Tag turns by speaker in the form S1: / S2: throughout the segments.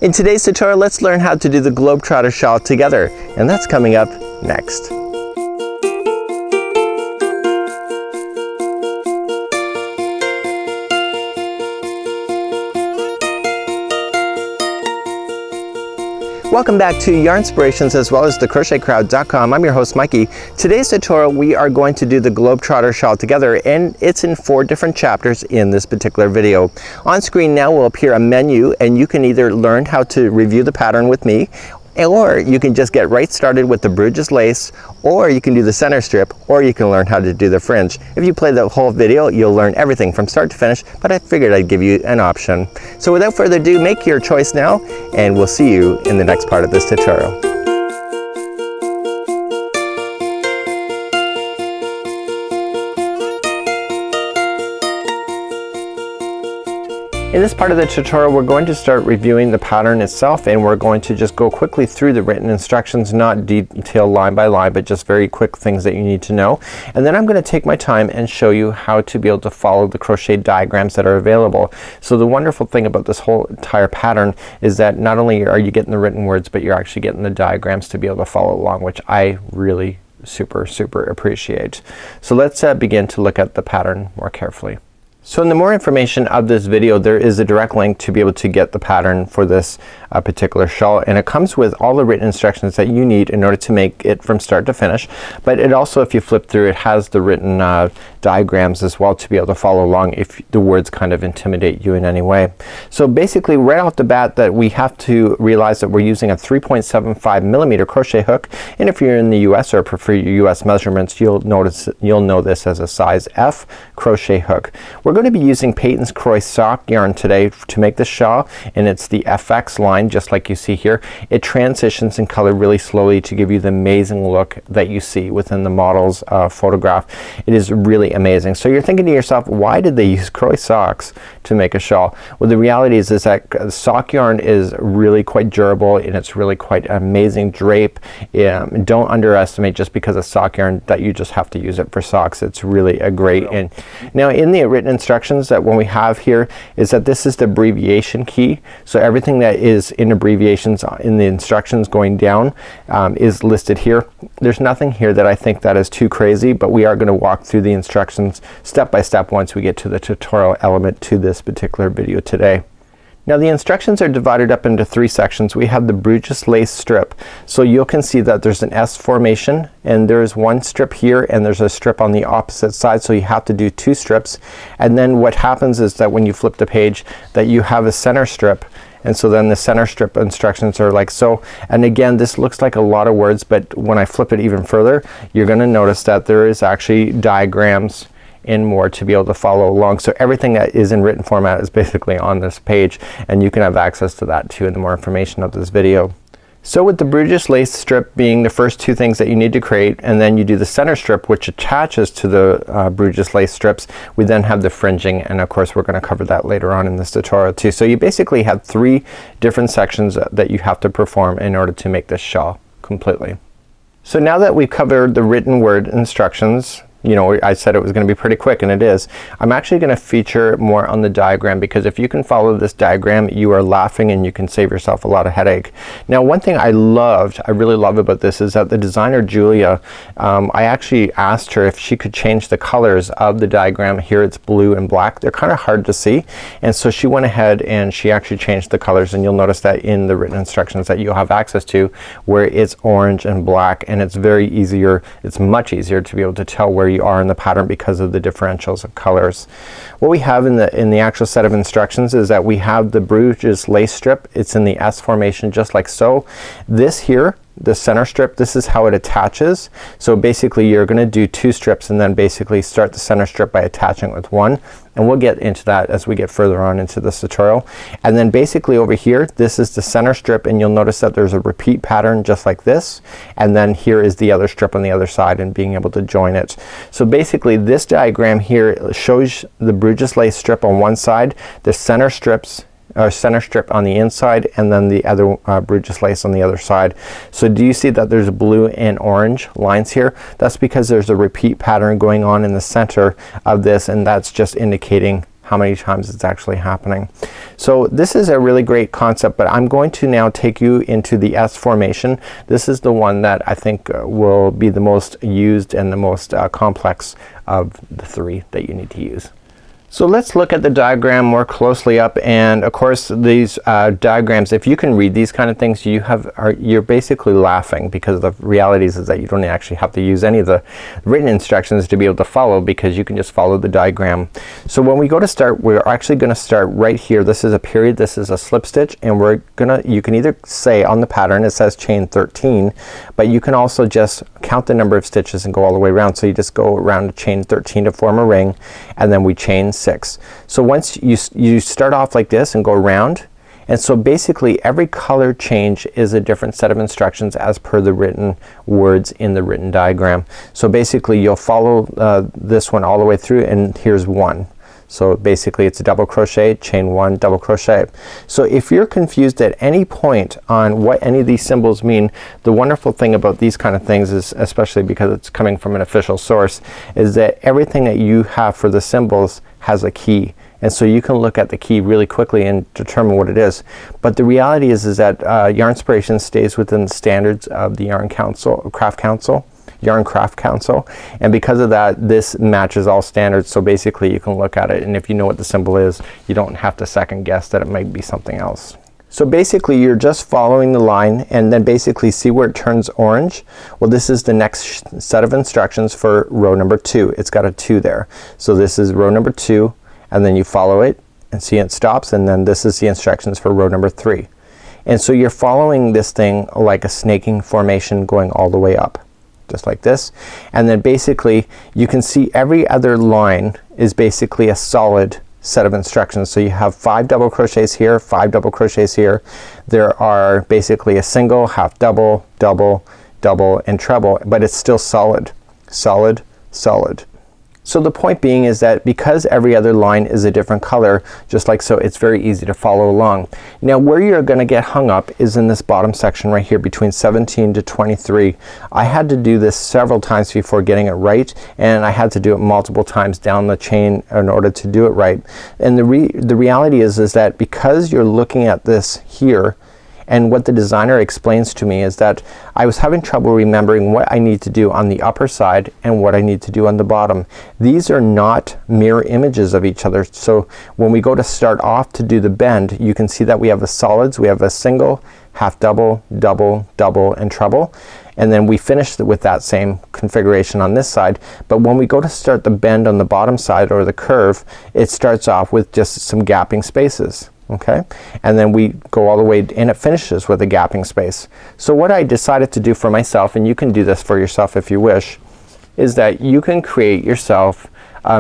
S1: In today's tutorial, let's learn how to do the Globetrotter Shawl together, and that's coming up next. Welcome back to Yarnspirations as well as thecrochetcrowd.com. I'm your host Mikey. Today's tutorial we are going to do the Globetrotter Shawl together, and it's in 4 different chapters in this particular video. On screen now will appear a menu, and you can either learn how to review the pattern with me, or you can just get right started with the Brugge lace, or you can do the center strip, or you can learn how to do the fringe. If you play the whole video, you'll learn everything from start to finish, but I figured I'd give you an option. So without further ado, make your choice now, and we'll see you in the next part of this tutorial. In this part of the tutorial, we're going to start reviewing the pattern itself, and we're going to just go quickly through the written instructions, not detailed line by line, but just very quick things that you need to know. And then I'm going to take my time and show you how to be able to follow the crochet diagrams that are available. So the wonderful thing about this whole entire pattern is that not only are you getting the written words, but you're actually getting the diagrams to be able to follow along, which I really super appreciate. So let's begin to look at the pattern more carefully. So in the more information of this video, there is a direct link to be able to get the pattern for this particular shawl, and it comes with all the written instructions that you need in order to make it from start to finish. But it also, if you flip through, it has the written diagrams as well to be able to follow along if the words kind of intimidate you in any way. So basically right off the bat that we have to realize that we're using a 3.75 millimeter crochet hook, and if you're in the US or prefer your US measurements, you'll know this as a size F crochet hook. We're going to be using Peyton's Croy sock yarn today to make this shawl, and it's the FX line just like you see here. It transitions in color really slowly to give you the amazing look that you see within the model's photograph. It is really amazing. So you're thinking to yourself, why did they use Croy socks to make a shawl? Well, the reality is that sock yarn is really quite durable, and it's really quite amazing drape. Don't underestimate just because of sock yarn that you just have to use it for socks. It's really a great. And now in the written instructions that what we have here is that this is the abbreviation key. So everything that is in abbreviations in the instructions going down is listed here. There's nothing here that I think that is too crazy, but we are going to walk through the instructions step by step once we get to the tutorial element to this particular video today. Now the instructions are divided up into 3 sections. We have the Brugge lace strip. So you can see that there's an S formation, and there's one strip here, and there's a strip on the opposite side, so you have to do 2 strips. And then what happens is that when you flip the page that you have a center strip, and so then the center strip instructions are like so. And again, this looks like a lot of words, but when I flip it even further, you're gonna notice that there is actually diagrams and more to be able to follow along. So everything that is in written format is basically on this page, and you can have access to that too in the more information of this video. So with the Brugge lace strip being the first 2 things that you need to create, and then you do the center strip which attaches to the Brugge lace strips, we then have the fringing, and of course we're going to cover that later on in this tutorial too. So you basically have 3 different sections that you have to perform in order to make this shawl completely. So now that we've covered the written word instructions, you know, I said it was going to be pretty quick, and it is. I'm actually going to feature more on the diagram, because if you can follow this diagram, you are laughing and you can save yourself a lot of headache. Now one thing I really love about this is that the designer Julia, I actually asked her if she could change the colors of the diagram. Here it's blue and black. They're kind of hard to see, and so she went ahead and she actually changed the colors, and you'll notice that in the written instructions that you'll have access to, where it's orange and black, and it's much easier to be able to tell where you are in the pattern because of the differentials of colors. What we have in the actual set of instructions is that we have the Brugge lace strip. It's in the S formation just like so. This here, the center strip, this is how it attaches. So basically you're gonna do 2 strips and then basically start the center strip by attaching with 1, and we'll get into that as we get further on into this tutorial. And then basically over here, this is the center strip, and you'll notice that there's a repeat pattern just like this, and then here is the other strip on the other side and being able to join it. So basically this diagram here shows the Brugge lace strip on one side, the center strip on the inside, and then the other Brugge lace on the other side. So do you see that there's blue and orange lines here? That's because there's a repeat pattern going on in the center of this, and that's just indicating how many times it's actually happening. So this is a really great concept, but I'm going to now take you into the S formation. This is the one that I think will be the most used and the most complex of the three that you need to use. So let's look at the diagram more closely up, and of course these diagrams, if you can read these kind of things, you're basically laughing, because the reality is that you don't actually have to use any of the written instructions to be able to follow, because you can just follow the diagram. So when we go to start, we're actually gonna start right here. This is a period, this is a slip stitch, and you can either say on the pattern it says chain 13, but you can also just count the number of stitches and go all the way around. So you just go around to chain 13 to form a ring, and then we chain 6. So once you start off like this and go around, and so basically every color change is a different set of instructions as per the written words in the written diagram. So basically you'll follow this one all the way through, and here's 1. So basically it's a double crochet, chain 1, double crochet. So if you're confused at any point on what any of these symbols mean, the wonderful thing about these kind of things is, especially because it's coming from an official source, is that everything that you have for the symbols has a key. And so you can look at the key really quickly and determine what it is. But the reality is that Yarnspirations stays within the standards of the Yarn Craft Council, and because of that this matches all standards. So basically you can look at it, and if you know what the symbol is, you don't have to second guess that it might be something else. So basically you're just following the line, and then basically see where it turns orange. Well, this is the next set of instructions for row number 2. It's got a 2 there. So this is row number 2, and then you follow it and see it stops, and then this is the instructions for row number 3. And so you're following this thing like a snaking formation going all the way up, just like this. And then basically you can see every other line is basically a solid set of instructions. So you have 5 double crochets here, 5 double crochets here. There are basically a single, half double, double, double, and treble, but it's still solid, solid, solid. So the point being is that because every other line is a different color, just like so, it's very easy to follow along. Now where you're gonna get hung up is in this bottom section right here between 17 to 23. I had to do this several times before getting it right, and I had to do it multiple times down the chain in order to do it right. And the reality is that because you're looking at this here, and what the designer explains to me is that I was having trouble remembering what I need to do on the upper side and what I need to do on the bottom. These are not mirror images of each other. So when we go to start off to do the bend, you can see that we have the solids. We have a single, half double, double, double, and treble. And then we finish with that same configuration on this side. But when we go to start the bend on the bottom side, or the curve, it starts off with just some gapping spaces. Okay, and then we go all the way, and it finishes with a gapping space. So what I decided to do for myself, and you can do this for yourself if you wish, is that you can create yourself,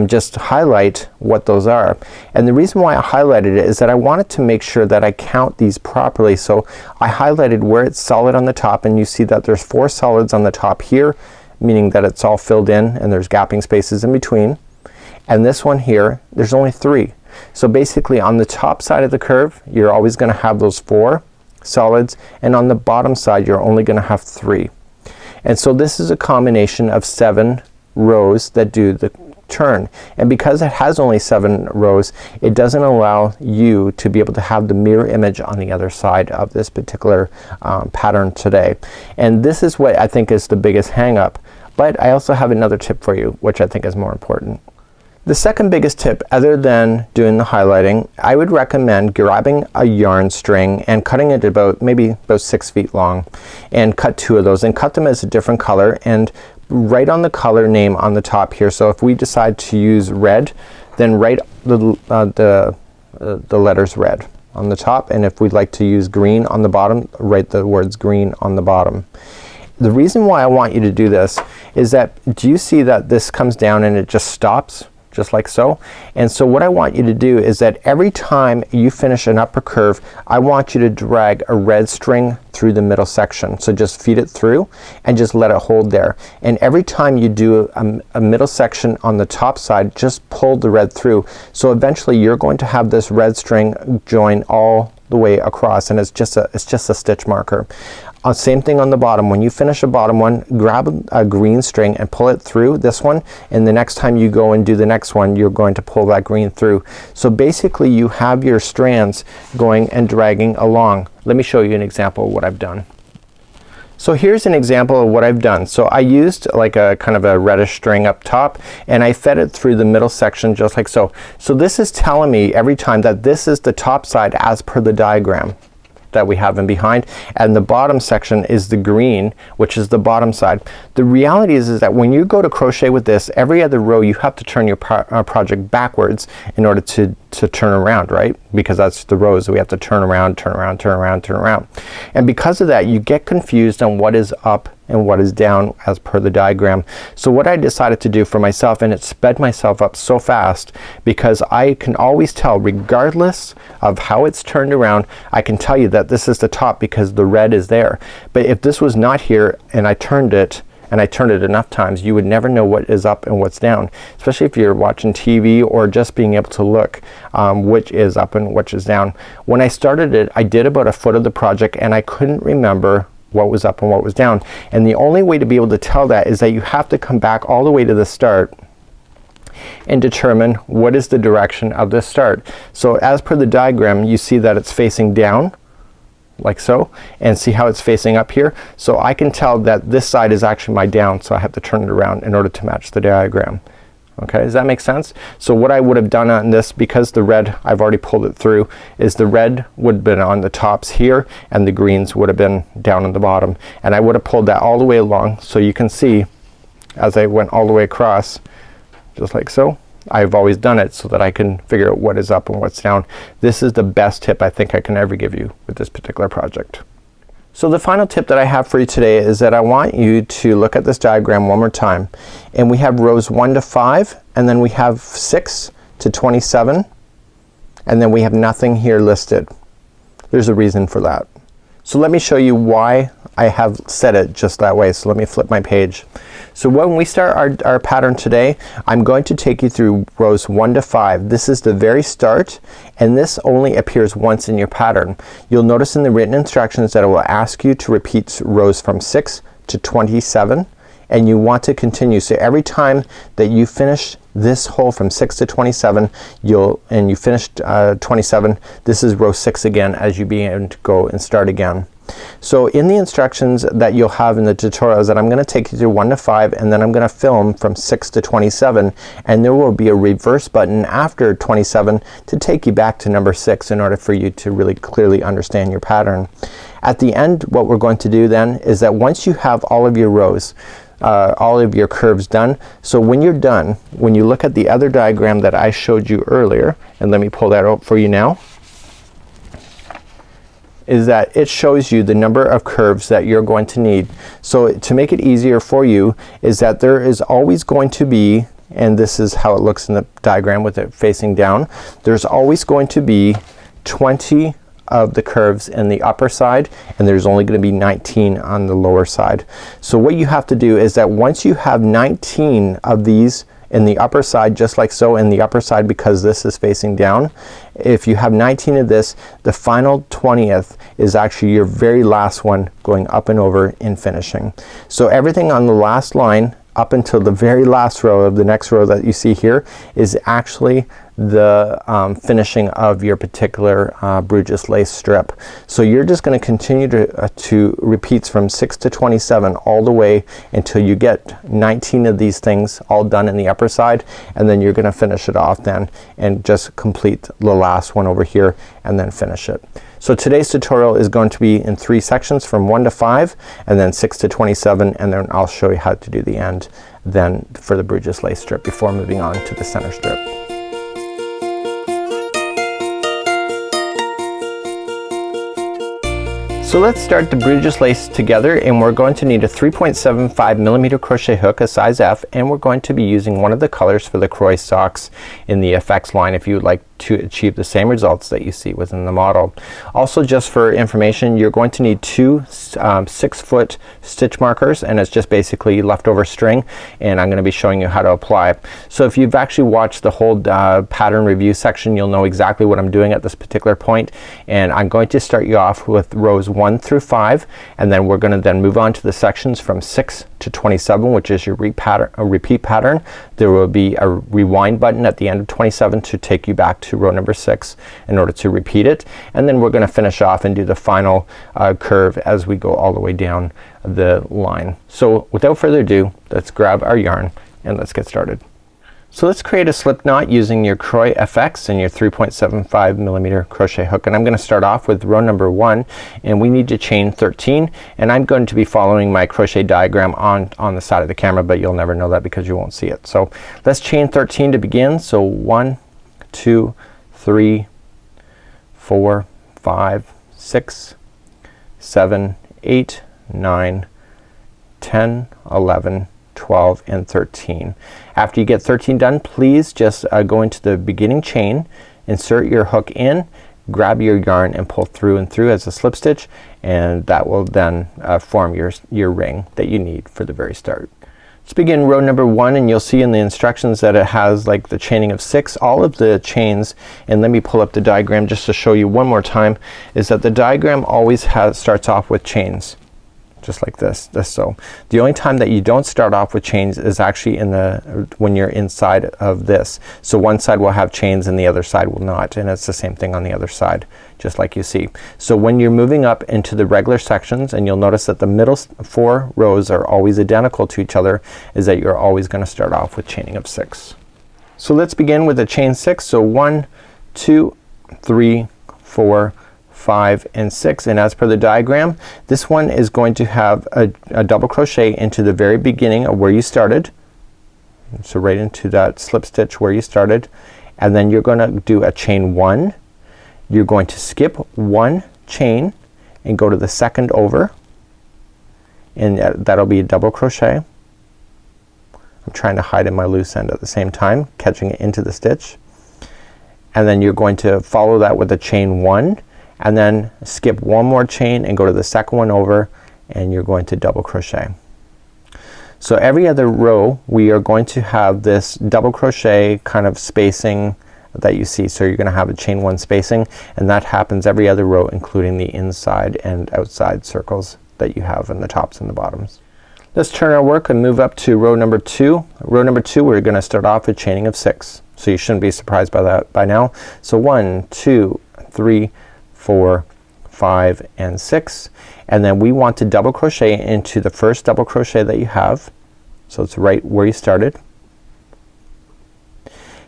S1: just highlight what those are. And the reason why I highlighted it is that I wanted to make sure that I count these properly. So I highlighted where it's solid on the top, and you see that there's 4 solids on the top here, meaning that it's all filled in and there's gapping spaces in between. And this one here, there's only 3. So basically on the top side of the curve you're always gonna have those 4 solids, and on the bottom side you're only gonna have 3. And so this is a combination of 7 rows that do the turn, and because it has only 7 rows, it doesn't allow you to be able to have the mirror image on the other side of this particular pattern today. And this is what I think is the biggest hang up. But I also have another tip for you, which I think is more important. The second biggest tip, other than doing the highlighting, I would recommend grabbing a yarn string and cutting it maybe about 6 feet long, and cut 2 of those and cut them as a different color, and write on the color name on the top here. So if we decide to use red, then write the letters red on the top, and if we'd like to use green on the bottom, write the words green on the bottom. The reason why I want you to do this is that, do you see that this comes down and it just stops? Just like so. And so what I want you to do is that every time you finish an upper curve, I want you to drag a red string through the middle section. So just feed it through and just let it hold there. And every time you do a middle section on the top side, just pull the red through. So eventually you're going to have this red string join all the way across, and it's just a stitch marker. Same thing on the bottom. When you finish a bottom one, grab a green string and pull it through this one, and the next time you go and do the next one, you're going to pull that green through. So basically you have your strands going and dragging along. Let me show you an example of what I've done. So here's an example of what I've done. So I used like a kind of a reddish string up top, and I fed it through the middle section just like so. So this is telling me every time that this is the top side as per the diagram that we have in behind, and the bottom section is the green, which is the bottom side. The reality is that when you go to crochet with this, every other row you have to turn your project backwards in order to turn around, right? Because that's the rows. We have to turn around, turn around, turn around, turn around. And because of that, you get confused on what is up and what is down as per the diagram. So what I decided to do for myself, and it sped myself up so fast, because I can always tell regardless of how it's turned around, I can tell you that this is the top because the red is there. But if this was not here and I turned it, and I turned it enough times, you would never know what is up and what's down, especially if you're watching TV or just being able to look which is up and which is down. When I started it, I did about a foot of the project and I couldn't remember what was up and what was down, and the only way to be able to tell that is that you have to come back all the way to the start and determine what is the direction of the start. So as per the diagram, you see that it's facing down like so, and see how it's facing up here. So I can tell that this side is actually my down, so I have to turn it around in order to match the diagram. Okay, does that make sense? So what I would have done on this, because the red I've already pulled it through, is the red would have been on the tops here and the greens would have been down on the bottom, and I would have pulled that all the way along. So you can see as I went all the way across just like so. I've always done it so that I can figure out what is up and what's down. This is the best tip I think I can ever give you with this particular project. So the final tip that I have for you today is that I want you to look at this diagram one more time, and we have rows 1 to 5, and then we have 6 to 27, and then we have nothing here listed. There's a reason for that. So let me show you why I have set it just that way. So let me flip my page. So when we start our pattern today, I'm going to take you through rows 1 to 5. This is the very start, and this only appears once in your pattern. You'll notice in the written instructions that it will ask you to repeat rows from 6 to 27, and you want to continue. So every time that you finish this hole from 6 to 27, and you finished 27, this is row 6 again as you begin to go and start again. So in the instructions that you'll have in the tutorials that I'm gonna take you through 1 to 5, and then I'm gonna film from 6 to 27, and there will be a reverse button after 27 to take you back to number 6 in order for you to really clearly understand your pattern. At the end, what we're going to do then is that once you have all of your rows, all of your curves done, so when you're done, when you look at the other diagram that I showed you earlier, and let me pull that out for you now, is that it shows you the number of curves that you're going to need. So to make it easier for you is that there is always going to be, and this is how it looks in the diagram with it facing down, there's always going to be 20 of the curves in the upper side, and there's only going to be 19 on the lower side. So what you have to do is that once you have 19 of these in the upper side, just like so, in the upper side, because this is facing down, if you have 19 of this, the final 20th is actually your very last one going up and over in finishing. So everything on the last line up until the very last row of the next row that you see here is actually the finishing of your particular Brugge lace strip. So you're just going to continue to repeats from 6 to 27 all the way until you get 19 of these things all done in the upper side, and then you're going to finish it off then and just complete the last one over here and then finish it. So today's tutorial is going to be in 3 sections, from 1 to 5 and then 6 to 27, and then I'll show you how to do the end then for the Brugge lace strip before moving on to the center strip. So let's start the Brugge lace together, and we're going to need a 3.75 millimeter crochet hook, a size F, and we're going to be using one of the colors for the Croy socks in the FX line. If you would like to achieve the same results that you see within the model. Also, just for information, you're going to need two 6-foot stitch markers, and it's just basically leftover string, and I'm gonna be showing you how to apply. So if you've actually watched the whole pattern review section, you'll know exactly what I'm doing at this particular point, and I'm going to start you off with rows 1 through 5, and then we're gonna then move on to the sections from 6 to 27, which is your repeat pattern. There will be a rewind button at the end of 27 to take you back to row number 6 in order to repeat it, and then we're gonna finish off and do the final curve as we go all the way down the line. So without further ado, let's grab our yarn and let's get started. So let's create a slip knot using your Crochet FX and your 3.75 millimeter crochet hook, and I'm gonna start off with row number 1, and we need to chain 13, and I'm going to be following my crochet diagram on the side of the camera, but you'll never know that because you won't see it. So let's chain 13 to begin. So 1 2 3 4 5 6 7 8 9 10 11 12 and 13. After you get 13 done, please just go into the beginning chain, insert your hook in, grab your yarn and pull through and through as a slip stitch, and that will then form your ring that you need for the very start. Let's begin row number 1, and you'll see in the instructions that it has like the chaining of 6. All of the chains, and let me pull up the diagram just to show you one more time, is that the diagram always starts off with chains. Just like this. So the only time that you don't start off with chains is actually when you're inside of this. So one side will have chains and the other side will not, and it's the same thing on the other side, just like you see. So when you're moving up into the regular sections, and you'll notice that the middle 4 rows are always identical to each other, is that you're always gonna start off with chaining of 6. So let's begin with a chain 6. So 1 2 3 4 5 and 6, and as per the diagram, this one is going to have a double crochet into the very beginning of where you started, so right into that slip stitch where you started, and then you're gonna do a chain 1. You're going to skip 1 chain and go to the second over, and that'll be a double crochet. I'm trying to hide in my loose end at the same time, catching it into the stitch, and then you're going to follow that with a chain 1, and then skip 1 more chain and go to the second one over, and you're going to double crochet. So every other row we are going to have this double crochet kind of spacing that you see. So you're gonna have a chain 1 spacing, and that happens every other row, including the inside and outside circles that you have in the tops and the bottoms. Let's turn our work and move up to row number 2. Row number 2, we're gonna start off with chaining of 6. So you shouldn't be surprised by that by now. So 1 2 3 4 5 and 6, and then we want to double crochet into the first double crochet that you have, so it's right where you started,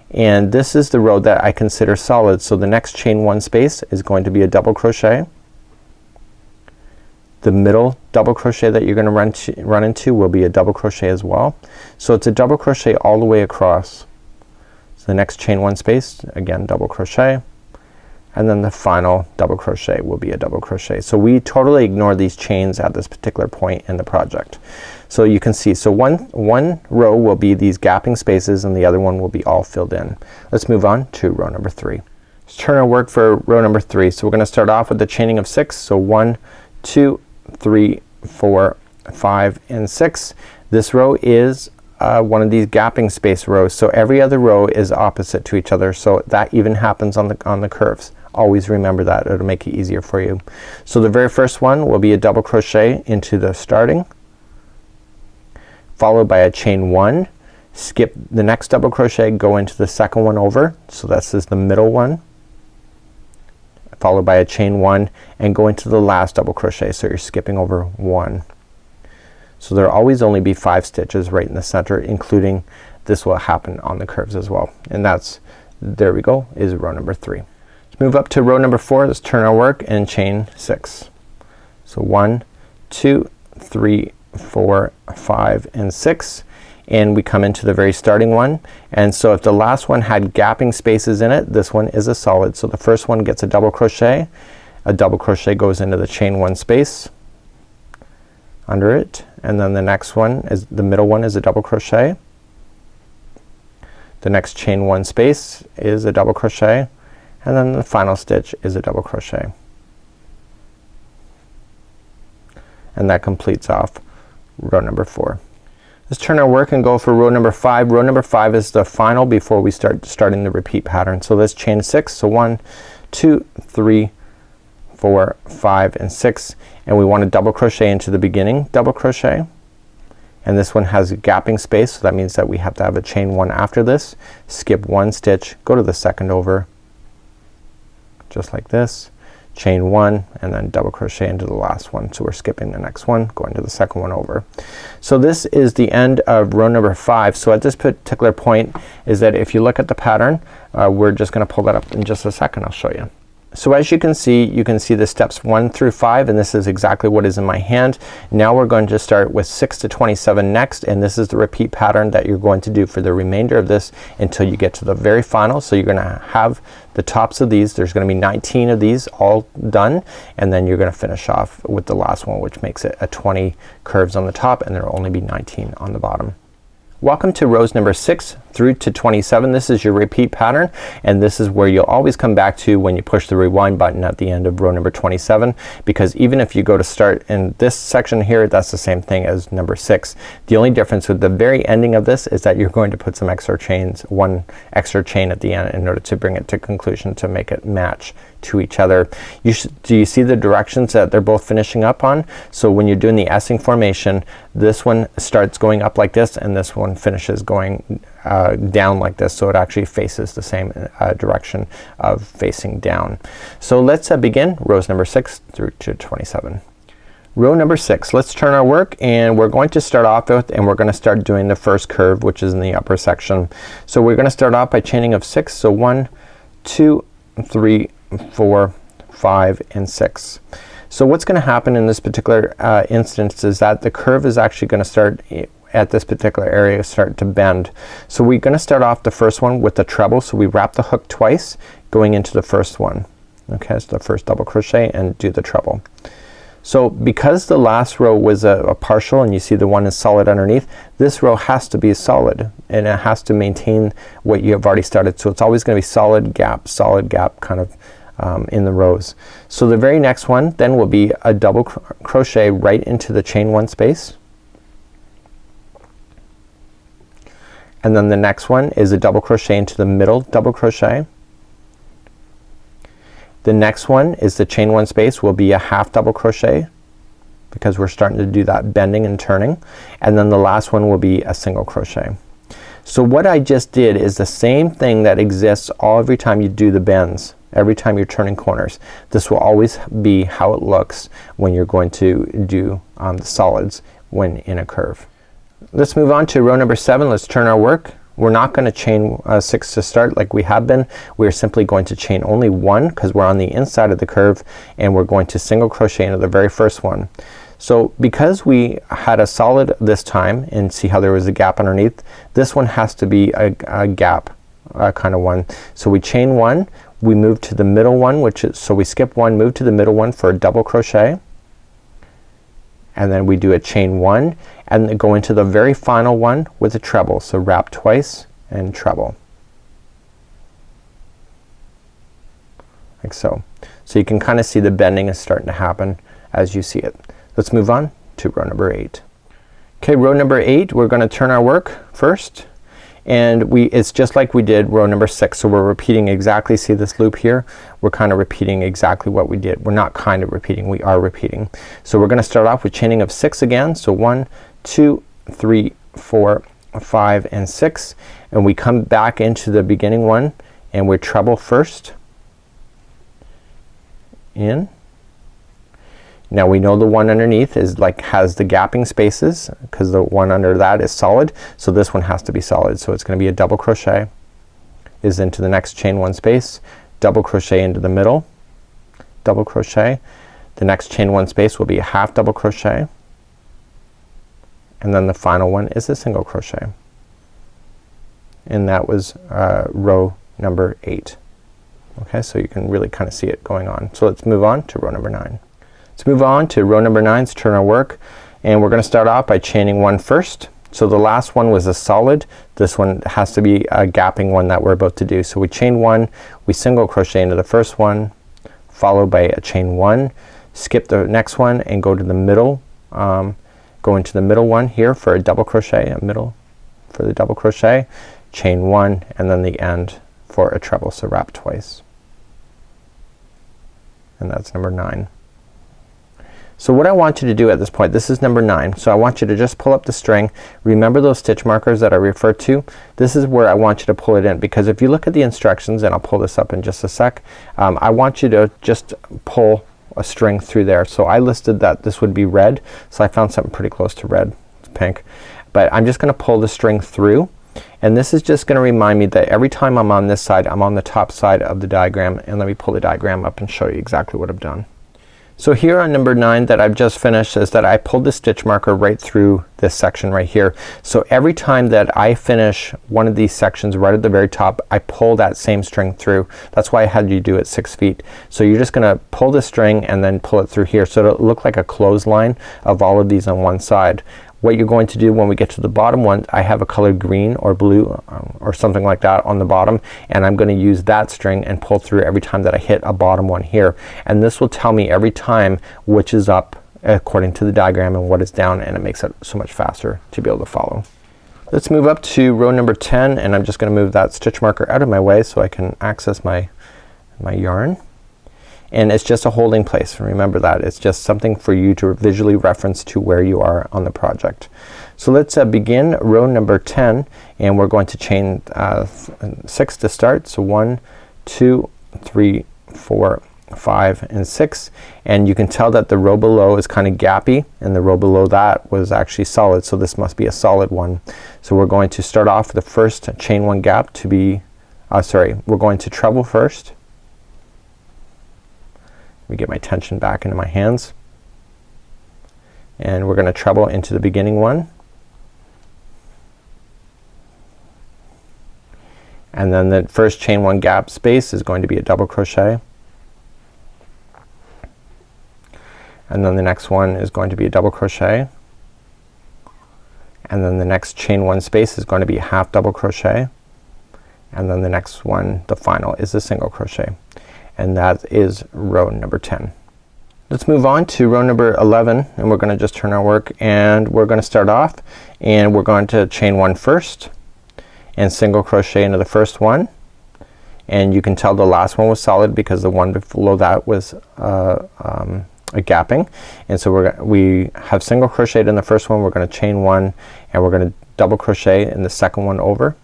S1: and this is the row that I consider solid. So the next chain 1 space is going to be a double crochet. The middle double crochet that you're gonna run into will be a double crochet as well. So it's a double crochet all the way across. So the next chain 1 space, again double crochet, and then the final double crochet will be a double crochet. So we totally ignore these chains at this particular point in the project. So you can see, so one row will be these gapping spaces, and the other one will be all filled in. Let's move on to row number 3. Let's turn our work for row number 3. So we're gonna start off with the chaining of 6. So 1 2 3 4 5 and 6. This row is one of these gapping space rows. So every other row is opposite to each other. So that even happens on the curves. Always remember that. It'll make it easier for you. So the very first one will be a double crochet into the starting, followed by a chain 1, skip the next double crochet, go into the second one over, so this is the middle one, followed by a chain 1 and go into the last double crochet. So you're skipping over 1. So there'll always only be 5 stitches right in the center, including this will happen on the curves as well, and that's, there we go, is row number 3. Let's move up to row number 4. Let's turn our work and chain 6. So 1 2 3 4 5 and 6, and we come into the very starting one, and so if the last one had gapping spaces in it, this one is a solid. So the first one gets a double crochet goes into the chain 1 space under it, and then the next one is, the middle one is a double crochet, the next chain 1 space is a double crochet, and then the final stitch is a double crochet, and that completes off row number 4. Let's turn our work and go for row number 5. Row number 5 is the final before we starting the repeat pattern. So let's chain 6. So 1, 2, 3, 4, 5 and 6, and we want to double crochet into the beginning double crochet, and this one has a gapping space, so that means that we have to have a chain 1 after this, skip 1 stitch, go to the second over just like this, chain 1 and then double crochet into the last one. So we're skipping the next one, going to the second one over. So this is the end of row number 5. So at this particular point is that if you look at the pattern, we're just gonna pull that up in just a second. I'll show you. So as you can see the steps 1 through 5, and this is exactly what is in my hand. Now we're going to start with 6 to 27 next, and this is the repeat pattern that you're going to do for the remainder of this until you get to the very final. So you're gonna have the tops of these. There's gonna be 19 of these all done, and then you're gonna finish off with the last one, which makes it a 20 curves on the top, and there'll only be 19 on the bottom. Welcome to rows number 6 through to 27. This is your repeat pattern, and this is where you'll always come back to when you push the rewind button at the end of row number 27, because even if you go to start in this section here, that's the same thing as number 6. The only difference with the very ending of this is that you're going to put some extra chains, 1 extra chain at the end in order to bring it to conclusion to make it match to each other. Do you see the directions that they're both finishing up on? So when you're doing the S-ing formation, this one starts going up like this, and this one finishes going down like this, so it actually faces the same direction of facing down. So let's begin rows number 6 through to 27. Row number 6, let's turn our work, and we're going to start off with, and we're gonna start doing the first curve, which is in the upper section. So we're gonna start off by chaining of 6. So 1, 2, 3, 4, 5 and 6. So what's gonna happen in this particular instance is that the curve is actually gonna start at this particular area, start to bend. So we're gonna start off the first one with the treble. So we wrap the hook twice going into the first one. Okay, so the first double crochet and do the treble. So because the last row was a partial, and you see the one is solid underneath, this row has to be solid, and it has to maintain what you have already started. So it's always gonna be solid gap kind of in the rows. So the very next one then will be a double crochet right into the chain 1 space, and then the next one is a double crochet into the middle double crochet. The next one is the chain 1 space will be a half double crochet, because we're starting to do that bending and turning, and then the last one will be a single crochet. So what I just did is the same thing that exists every time you do the bends, every time you're turning corners. This will always be how it looks when you're going to do the solids when in a curve. Let's move on to row number 7. Let's turn our work. We're not gonna chain 6 to start like we have been. We're simply going to chain only 1 because we're on the inside of the curve, and we're going to single crochet into the very first one. So because we had a solid this time, and see how there was a gap underneath, this one has to be a gap kind of one. So we chain 1, we move to the middle one, which is, so we skip 1, move to the middle one for a double crochet, and then we do a chain 1 and then go into the very final one with a treble. So wrap twice and treble like so. So you can kind of see the bending is starting to happen as you see it. Let's move on to row number 8. Okay, row number 8, we're gonna turn our work first, and it's just like we did row number 6. So we're repeating exactly, see this loop here? We're kind of repeating exactly what we did. We're not kind of repeating, we are repeating. So we're gonna start off with chaining of 6 again. So 1, 2, 3, 4, 5 and 6, and we come back into the beginning one, and we treble first in. Now we know the one underneath is has the gapping spaces because the one under that is solid, so this one has to be solid. So it's gonna be a double crochet is into the next chain 1 space, double crochet into the middle, double crochet. The next chain 1 space will be a half double crochet, and then the final one is a single crochet, and that was row number 8. Okay, so you can really kind of see it going on. So let's move on to row number 9. Let's move on to row number 9. Let's turn our work, and we're gonna start off by chaining 1 first. So the last one was a solid. This one has to be a gapping one that we're about to do. So we chain 1, we single crochet into the first one, followed by a chain 1, skip the next one and go to the middle, go into the middle one here for a double crochet, a middle for the double crochet, chain 1, and then the end for a treble. So wrap twice, and that's number 9. So what I want you to do at this point, this is number 9, so I want you to just pull up the string. Remember those stitch markers that I referred to? This is where I want you to pull it in, because if you look at the instructions, and I'll pull this up in just a sec, I want you to just pull a string through there. So I listed that this would be red, so I found something pretty close to red. It's pink, but I'm just gonna pull the string through, and this is just gonna remind me that every time I'm on this side, I'm on the top side of the diagram. And let me pull the diagram up and show you exactly what I've done. So here on number 9 that I've just finished is that I pulled the stitch marker right through this section right here. So every time that I finish one of these sections right at the very top, I pull that same string through. That's why I had you do it 6 feet. So you're just gonna pull the string and then pull it through here, so it'll look like a clothesline of all of these on one side. What you're going to do when we get to the bottom one, I have a color green or blue or something like that on the bottom, and I'm gonna use that string and pull through every time that I hit a bottom one here. And this will tell me every time which is up according to the diagram and what is down, and it makes it so much faster to be able to follow. Let's move up to row number 10, and I'm just gonna move that stitch marker out of my way so I can access my yarn. And it's just a holding place. Remember that. It's just something for you to visually reference to where you are on the project. So let's begin row number 10, and we're going to chain 6 to start. So 1, 2, 3, 4, 5, and 6. And you can tell that the row below is kind of gappy, and the row below that was actually solid. So this must be a solid one. So we're going to start off with the first chain 1 gap to be, we're going to treble first. Let me get my tension back into my hands, and we're gonna treble into the beginning one, and then the first chain 1 gap space is going to be a double crochet, and then the next one is going to be a double crochet, and then the next chain 1 space is going to be a half double crochet, and then the next one, the final, is a single crochet. And that is row number 10. Let's move on to row number 11, and we're gonna just turn our work, and we're gonna start off, and we're going to chain 1 first and single crochet into the first one, and you can tell the last one was solid because the one below that was a gapping. And so we have single crocheted in the first one, we're gonna chain 1, and we're gonna double crochet in the second one over.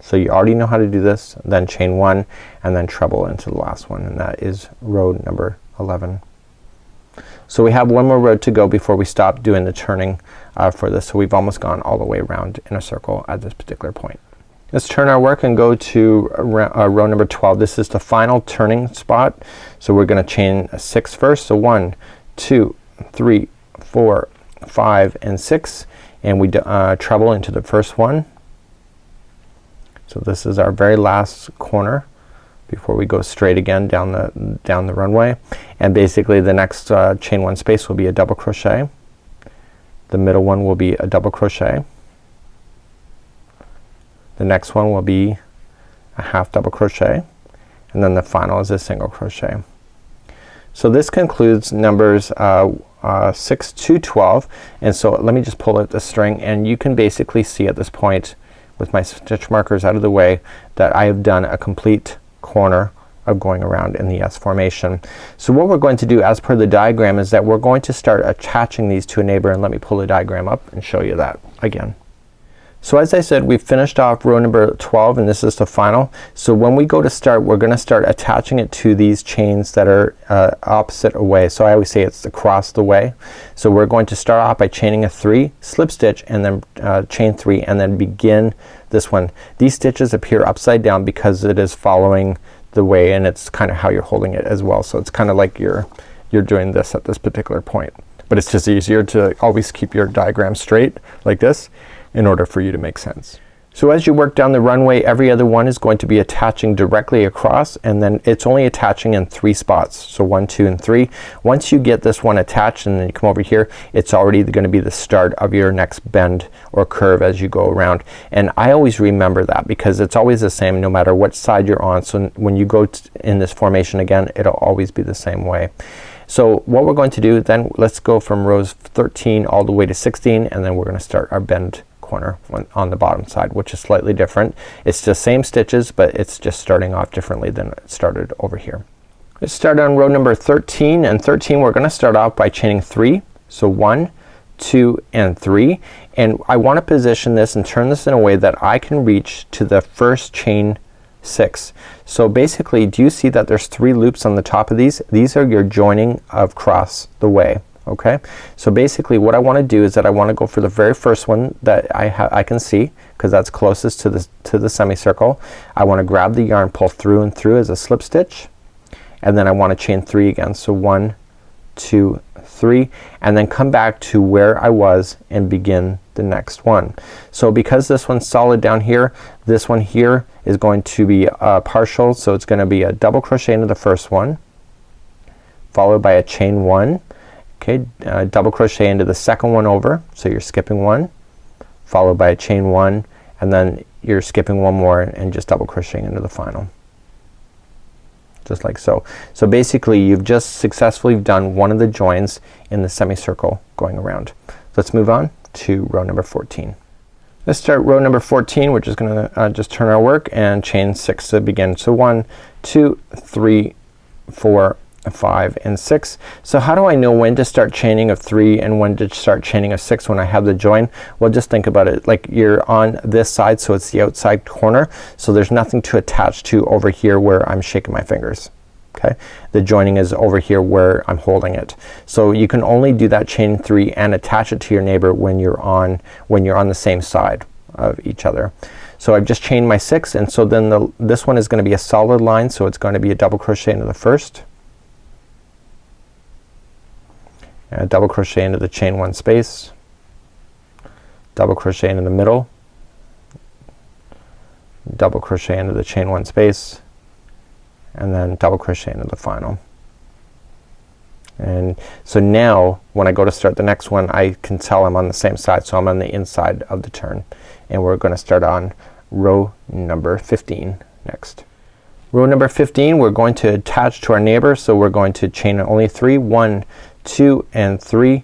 S1: So you already know how to do this. Then chain 1 and then treble into the last one, and that is row number 11. So we have one more row to go before we stop doing the turning for this. So we've almost gone all the way around in a circle at this particular point. Let's turn our work and go to row number 12. This is the final turning spot. So we're gonna chain 6 first. So 1, 2, 3, 4, 5, and 6, and we treble into the first one. So this is our very last corner before we go straight again down the runway, and basically the next chain 1 space will be a double crochet, the middle one will be a double crochet, the next one will be a half double crochet, and then the final is a single crochet. So this concludes numbers 6 to 12, and so let me just pull out the string, and you can basically see at this point with my stitch markers out of the way that I have done a complete corner of going around in the S formation. So what we're going to do as per the diagram is that we're going to start attaching these to a neighbor, and let me pull the diagram up and show you that again. So as I said, we've finished off row number 12, and this is the final. So when we go to start, we're gonna start attaching it to these chains that are opposite away. So I always say it's across the way. So we're going to start off by chaining a 3, slip stitch, and then chain 3, and then begin this one. These stitches appear upside down because it is following the way, and it's kind of how you're holding it as well. So it's kind of like you're doing this at this particular point, but it's just easier to always keep your diagram straight like this in order for you to make sense. So as you work down the runway, every other one is going to be attaching directly across, and then it's only attaching in 3 spots. So 1, 2, and 3. Once you get this one attached and then you come over here, it's already going to be the start of your next bend or curve as you go around. And I always remember that because it's always the same no matter what side you're on. So when you go in this formation again, it'll always be the same way. So what we're going to do then, let's go from rows 13 all the way to 16, and then we're going to start our bend corner on the bottom side, which is slightly different. It's the same stitches, but it's just starting off differently than it started over here. Let's start on row number 13, and 13 we're gonna start off by chaining 3. So 1, 2, and 3, and I want to position this and turn this in a way that I can reach to the first chain 6. So basically, do you see that there's 3 loops on the top of these? These are your joining across the way. Okay, so basically what I want to do is that I want to go for the very first one that I can see, because that's closest to the semicircle. I want to grab the yarn, pull through and through as a slip stitch, and then I want to chain 3 again. So 1, 2, 3, and then come back to where I was and begin the next one. So because this one's solid down here, this one here is going to be partial, so it's going to be a double crochet into the first one, followed by a chain 1. Okay, double crochet into the second one over, so you're skipping 1, followed by a chain 1, and then you're skipping 1 more and just double crocheting into the final, just like so. So basically you've just successfully done one of the joins in the semicircle going around. Let's move on to row number 14. Let's start row number 14. We're just gonna just turn our work and chain 6 to begin. So 1, 2, 3, 4, 5, and 6. So how do I know when to start chaining of 3 and when to start chaining of 6 when I have the join? Well, just think about it like you're on this side, so it's the outside corner, so there's nothing to attach to over here where I'm shaking my fingers. Okay, the joining is over here where I'm holding it. So you can only do that chain 3 and attach it to your neighbor when you're on the same side of each other. So I've just chained my 6, and so then this one is going to be a solid line, so it's going to be a double crochet into the first, and a double crochet into the chain 1 space, double crochet into the middle, double crochet into the chain 1 space, and then double crochet into the final. And so now when I go to start the next one, I can tell I'm on the same side, so I'm on the inside of the turn, and we're gonna start on row number 15 next. Row number 15 we're going to attach to our neighbor, so we're going to chain only 3, 1, 2, and 3.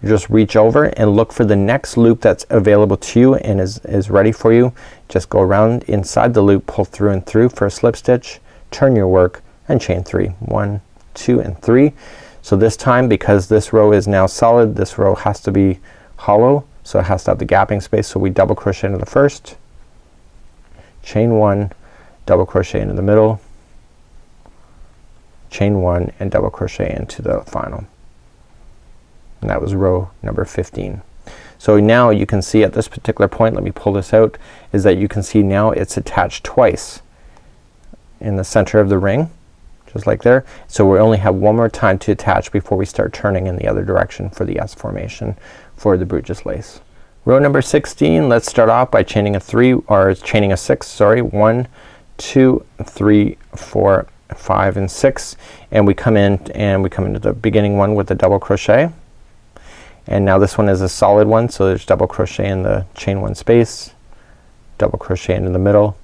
S1: Just reach over and look for the next loop that's available to you and is ready for you. Just go around inside the loop, pull through and through for a slip stitch, turn your work, and chain 3. 1, 2, and 3. So this time, because this row is now solid, this row has to be hollow, so it has to have the gapping space, so we double crochet into the first, chain 1, double crochet into the middle, chain 1, and double crochet into the final. And that was row number 15. So now you can see at this particular point, let me pull this out, is that you can see now it's attached twice in the center of the ring, just like there. So we only have one more time to attach before we start turning in the other direction for the S formation for the Brugge lace. Row number 16, let's start off by chaining a 3, or chaining a 6, sorry. 1, 2, 3, 4, 5, and 6, and we come into the beginning one with a double crochet. And now this one is a solid one, so there's double crochet in the chain 1 space, double crochet into the middle,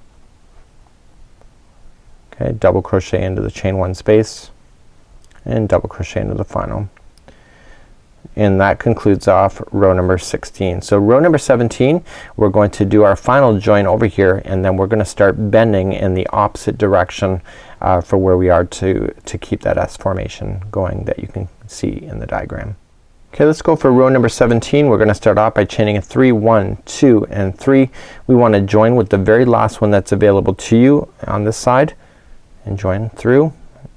S1: okay, double crochet into the chain 1 space, and double crochet into the final. And that concludes off row number 16. So row number 17 we're going to do our final join over here, and then we're gonna start bending in the opposite direction for where we are to keep that S formation going that you can see in the diagram. Okay, let's go for row number 17. We're gonna start off by chaining a 3, 1, 2, and 3. We want to join with the very last one that's available to you on this side, and join through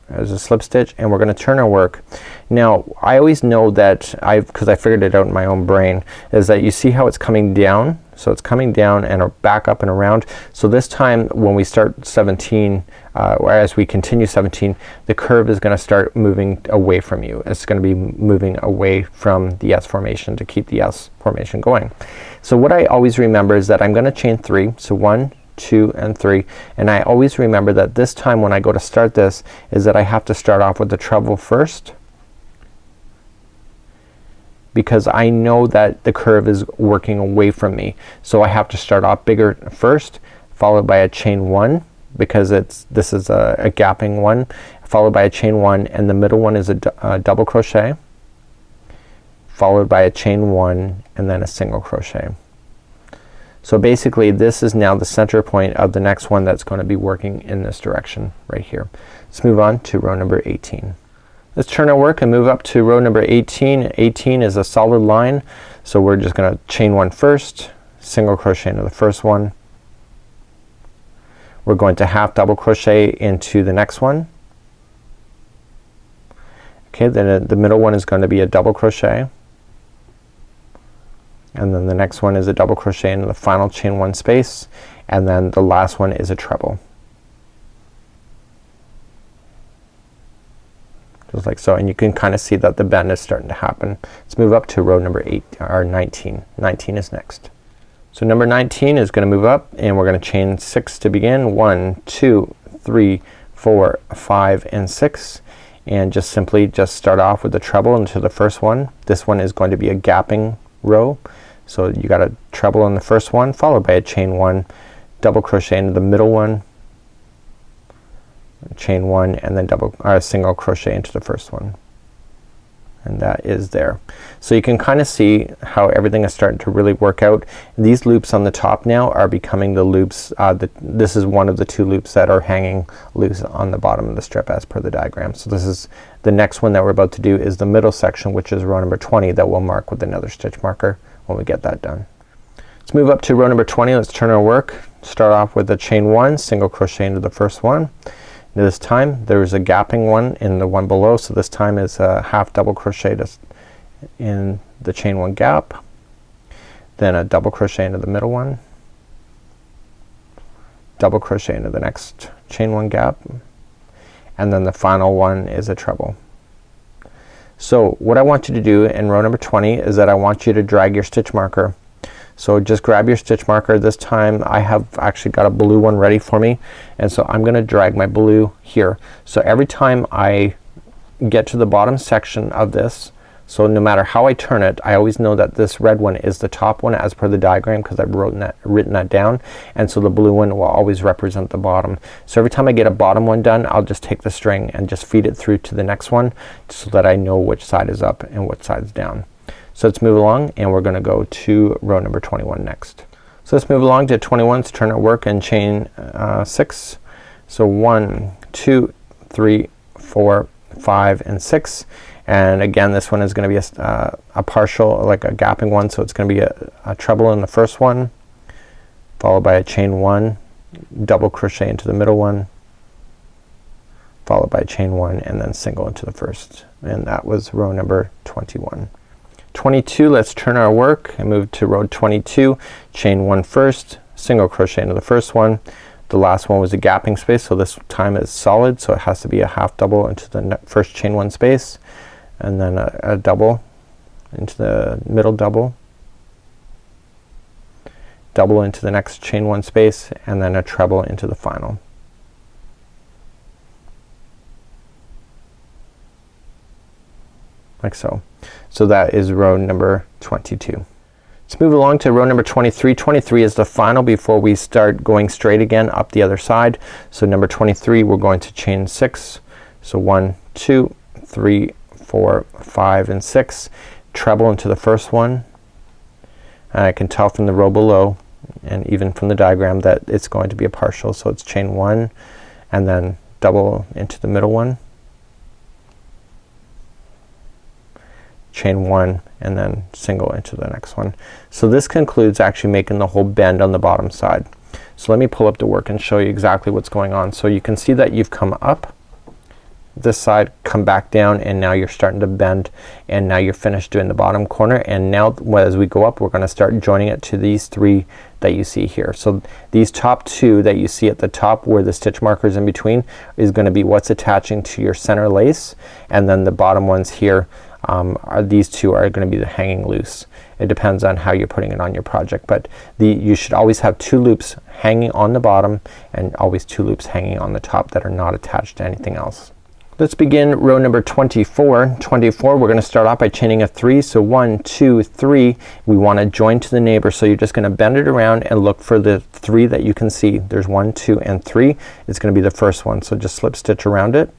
S1: as a slip stitch, and we're gonna turn our work. Now I always know that because I figured it out in my own brain, is that you see how it's coming down, so it's coming down and back up and around. So this time when we start 17, whereas we continue 17, the curve is gonna start moving away from you. It's gonna be moving away from the S formation to keep the S formation going. So what I always remember is that I'm gonna chain 3. So 1, 2 and 3, and I always remember that this time when I go to start this is that I have to start off with the treble first, because I know that the curve is working away from me. So I have to start off bigger first, followed by a chain 1, because this is a gapping one, followed by a chain 1, and the middle one is a double crochet, followed by a chain 1 and then a single crochet. So basically this is now the center point of the next one that's going to be working in this direction right here. Let's move on to row number 18. Let's turn our work and move up to row number 18. 18 is a solid line, so we're just gonna chain 1 first, single crochet into the first one. We're going to half double crochet into the next one. Okay, then the middle one is going to be a double crochet, and then the next one is a double crochet into the final chain 1 space, and then the last one is a treble. Just like so, and you can kind of see that the bend is starting to happen. Let's move up to row number 19. 19 is next. So number 19 is gonna move up, and we're gonna chain 6 to begin. 1, 2, 3, 4, 5 and 6, and just simply start off with the treble into the first one. This one is going to be a gapping row, so you got a treble in the first one, followed by a chain 1, double crochet into the middle one, chain 1, and then single crochet into the first one, and that is there. So you can kind of see how everything is starting to really work out. These loops on the top now are becoming the loops, this is one of the 2 loops that are hanging loose on the bottom of the strip as per the diagram. So this is the next one that we're about to do, is the middle section, which is row number 20, that we'll mark with another stitch marker when we get that done. Let's move up to row number 20. Let's turn our work. Start off with a chain 1, single crochet into the first one. This time there's a gapping one in the one below, so this time is a half double crochet in the chain 1 gap, then a double crochet into the middle one, double crochet into the next chain 1 gap, and then the final one is a treble. So what I want you to do in row number 20 is that I want you to drag your stitch marker. So just grab your stitch marker. This time I have actually got a blue one ready for me, and so I'm gonna drag my blue here. So every time I get to the bottom section of this, so no matter how I turn it, I always know that this red one is the top one as per the diagram, because I've written that down, and so the blue one will always represent the bottom. So every time I get a bottom one done, I'll just take the string and just feed it through to the next one, so that I know which side is up and which side is down. So let's move along, and we're gonna go to row number 21 next. So let's move along to 21. Let's turn our work and chain 6. So 1, 2, 3, 4, 5 and 6, and again this one is gonna be a partial, like a gapping one, so it's gonna be a treble in the first one, followed by a chain 1, double crochet into the middle one, followed by a chain 1, and then single into the first, and that was row number 21. 22, let's turn our work and move to row 22. Chain 1 first, single crochet into the first one. The last one was a gapping space, so this time is solid, so it has to be a half double into the first chain 1 space, and then a double into the middle double, double into the next chain 1 space, and then a treble into the final. Like so. So that is row number 22. Let's move along to row number 23. 23 is the final before we start going straight again up the other side. So number 23, we're going to chain 6. So 1, 2, 3, 4, 5 and 6. Treble into the first one. And I can tell from the row below and even from the diagram that it's going to be a partial, so it's chain 1 and then double into the middle one, chain 1 and then single into the next one. So this concludes actually making the whole bend on the bottom side. So let me pull up the work and show you exactly what's going on. So you can see that you've come up this side, come back down, and now you're starting to bend, and now you're finished doing the bottom corner. And now as we go up, we're gonna start joining it to these 3 that you see here. So these top 2 that you see at the top where the stitch markers in between is gonna be what's attaching to your center lace, and then the bottom ones here are these 2 are gonna be the hanging loose. It depends on how you're putting it on your project, but you should always have 2 loops hanging on the bottom and always 2 loops hanging on the top that are not attached to anything else. Let's begin row number 24. 24, we're gonna start off by chaining a 3. So 1, 2, 3. We wanna join to the neighbor, so you're just gonna bend it around and look for the 3 that you can see. There's 1, 2, and 3. It's gonna be the first one. So just slip stitch around it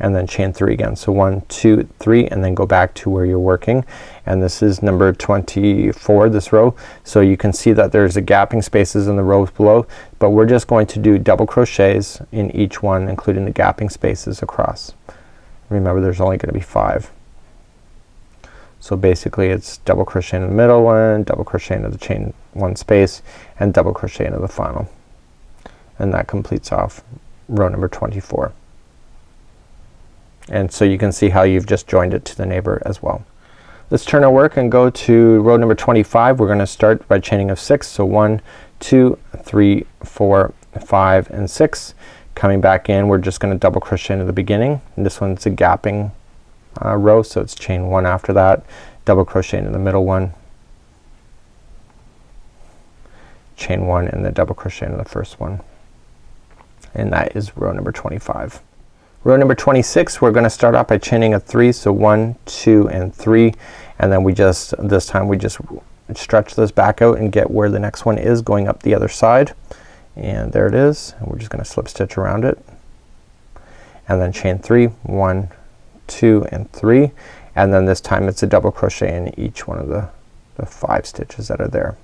S1: and then chain 3 again. So 1, 2, 3, and then go back to where you're working. And this is number 24, this row. So you can see that there's a gapping spaces in the rows below, but we're just going to do double crochets in each one, including the gapping spaces across. Remember, there's only gonna be 5. So basically it's double crochet in the middle one, double crochet into the chain 1 space, and double crochet into the final. And that completes off row number 24. And so you can see how you've just joined it to the neighbor as well. Let's turn our work and go to row number 25. We're gonna start by chaining of 6. So 1, 2, 3, 4, 5, and 6. Coming back in, we're just gonna double crochet into the beginning. And this one's a gapping row, so it's chain 1 after that, double crochet into the middle one, chain 1, and then double crochet into the first one. And that is row number 25. Row number 26, we're gonna start off by chaining a 3. So 1, 2, and 3, and then we just this time we just stretch this back out and get where the next one is going up the other side. And there it is. And we're just gonna slip stitch around it and then chain 3, 1, 2, and 3, and then this time it's a double crochet in each one of the 5 stitches that are there.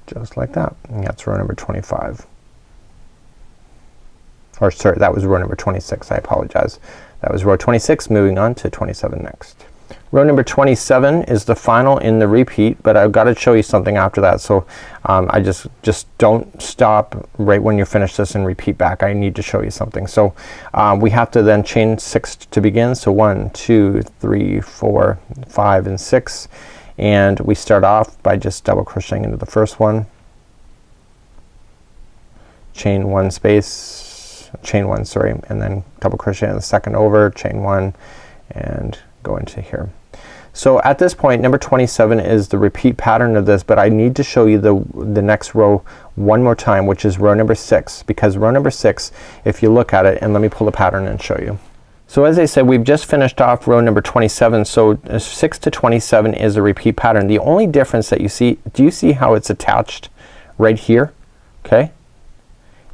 S1: Just like that. And that's row number 25. Or sorry, that was row number 26. I apologize. That was row 26. Moving on to 27 next. Row number 27 is the final in the repeat, but I've got to show you something after that. So I just don't stop right when you finish this and repeat back. I need to show you something. So we have to then chain 6 to begin. So 1, 2, 3, 4, 5, and 6. And we start off by just double crocheting into the first one, chain 1 space, chain 1, sorry, and then double crochet in the second over, chain 1, and go into here. So at this point, number 27 is the repeat pattern of this, but I need to show you the next row one more time, which is row number 6, because row number 6, if you look at it, and let me pull the pattern and show you. So as I said, we've just finished off row number 27. So 6 to 27 is a repeat pattern. The only difference that you see, do you see how it's attached right here? Okay,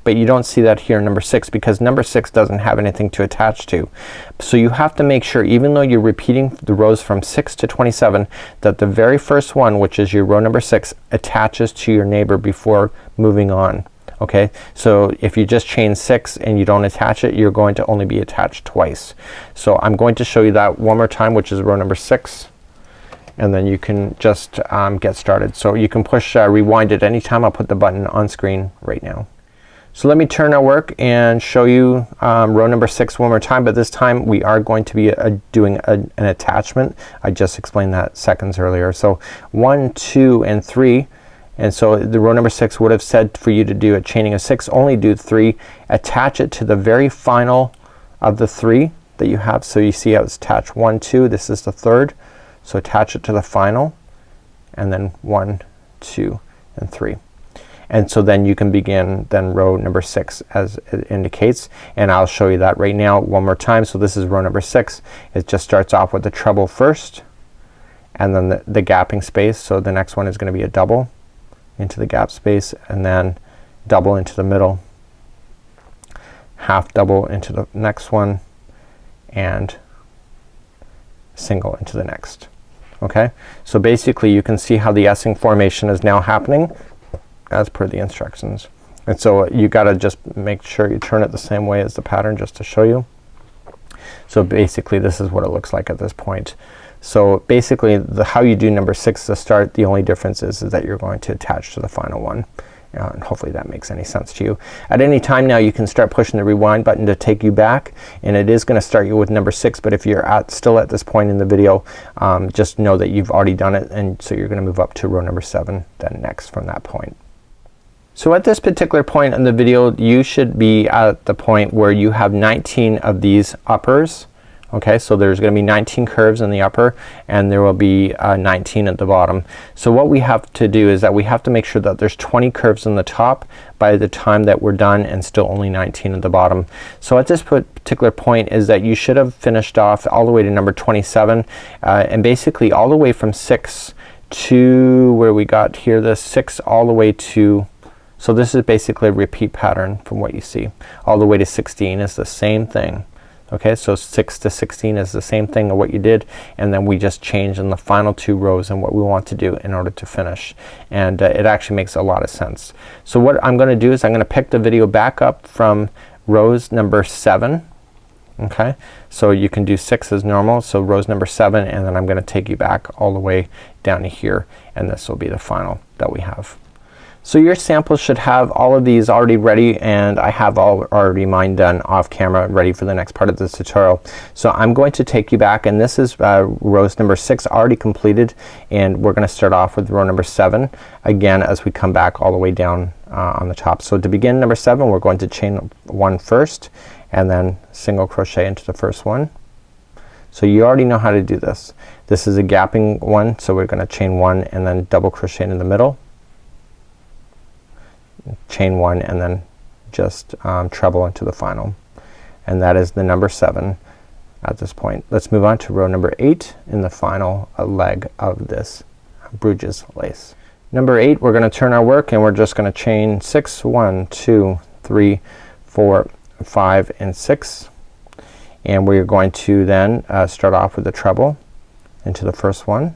S1: but you don't see that here in number 6 because number 6 doesn't have anything to attach to. So you have to make sure, even though you're repeating the rows from 6 to 27, that the very first one, which is your row number 6, attaches to your neighbor before moving on. Okay, so if you just chain 6 and you don't attach it, you're going to only be attached twice. So I'm going to show you that one more time, which is row number 6, and then you can just get started. So you can push rewind at any time. I'll put the button on screen right now. So let me turn our work and show you row number 6 one more time, but this time we are going to be doing an attachment. I just explained that seconds earlier. So 1, 2, and 3. And so the row number 6 would have said for you to do a chaining of 6, only do 3, attach it to the very final of the 3 that you have. So you see how it's attached 1, 2, this is the third. So attach it to the final, and then 1, 2, and 3. And so then you can begin then row number 6 as it indicates, and I'll show you that right now one more time. So this is row number 6. It just starts off with the treble first, and then the gapping space. So the next one is going to be a double into the gap space, and then double into the middle, half double into the next one, and single into the next. Okay, so basically you can see how the S-ing formation is now happening as per the instructions. And so you gotta just make sure you turn it the same way as the pattern just to show you. So basically this is what it looks like at this point. So basically how you do number 6 to start, the only difference is that you're going to attach to the final one. And hopefully that makes any sense to you. At any time now you can start pushing the rewind button to take you back, and it is gonna start you with number 6, but if you're still at this point in the video, just know that you've already done it, and so you're gonna move up to row number 7 then next from that point. So at this particular point in the video you should be at the point where you have 19 of these uppers. Okay, so there's gonna be 19 curves in the upper, and there will be 19 at the bottom. So what we have to do is that we have to make sure that there's 20 curves in the top by the time that we're done, and still only 19 at the bottom. So at this particular point is that you should have finished off all the way to number 27, and basically all the way from 6 to where we got here, the 6 all the way to, so this is basically a repeat pattern from what you see. All the way to 16 is the same thing. Okay, so 6 to 16 is the same thing of what you did, and then we just change in the final 2 rows and what we want to do in order to finish, and it actually makes a lot of sense. So what I'm gonna do is I'm gonna pick the video back up from rows number 7. Okay, so you can do 6 as normal, so rows number 7, and then I'm gonna take you back all the way down to here, and this will be the final that we have. So your sample should have all of these already ready, and I have already mine done off camera ready for the next part of this tutorial. So I'm going to take you back, and this is rows number 6 already completed, and we're gonna start off with row number 7 again as we come back all the way down on the top. So to begin number 7 we're going to chain 1 first, and then single crochet into the first one. So you already know how to do this. This is a gapping one, so we're gonna chain 1 and then double crochet in the middle, chain 1, and then just treble into the final, and that is the number 7 at this point. Let's move on to row number 8 in the final leg of this Brugge's lace. Number 8 we're gonna turn our work, and we're just gonna chain 6, 1, 2, 3, 4, 5 and 6, and we're going to then start off with a treble into the first one,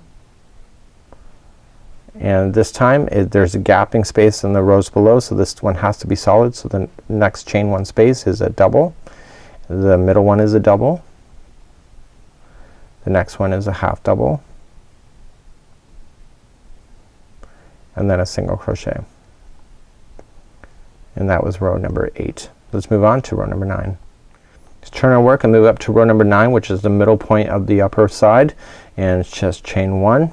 S1: and this time there's a gapping space in the rows below, so this one has to be solid, so the next chain 1 space is a double, the middle one is a double, the next one is a half double, and then a single crochet, and that was row number 8. Let's move on to row number 9. Let's turn our work and move up to row number 9, which is the middle point of the upper side, and it's just chain 1,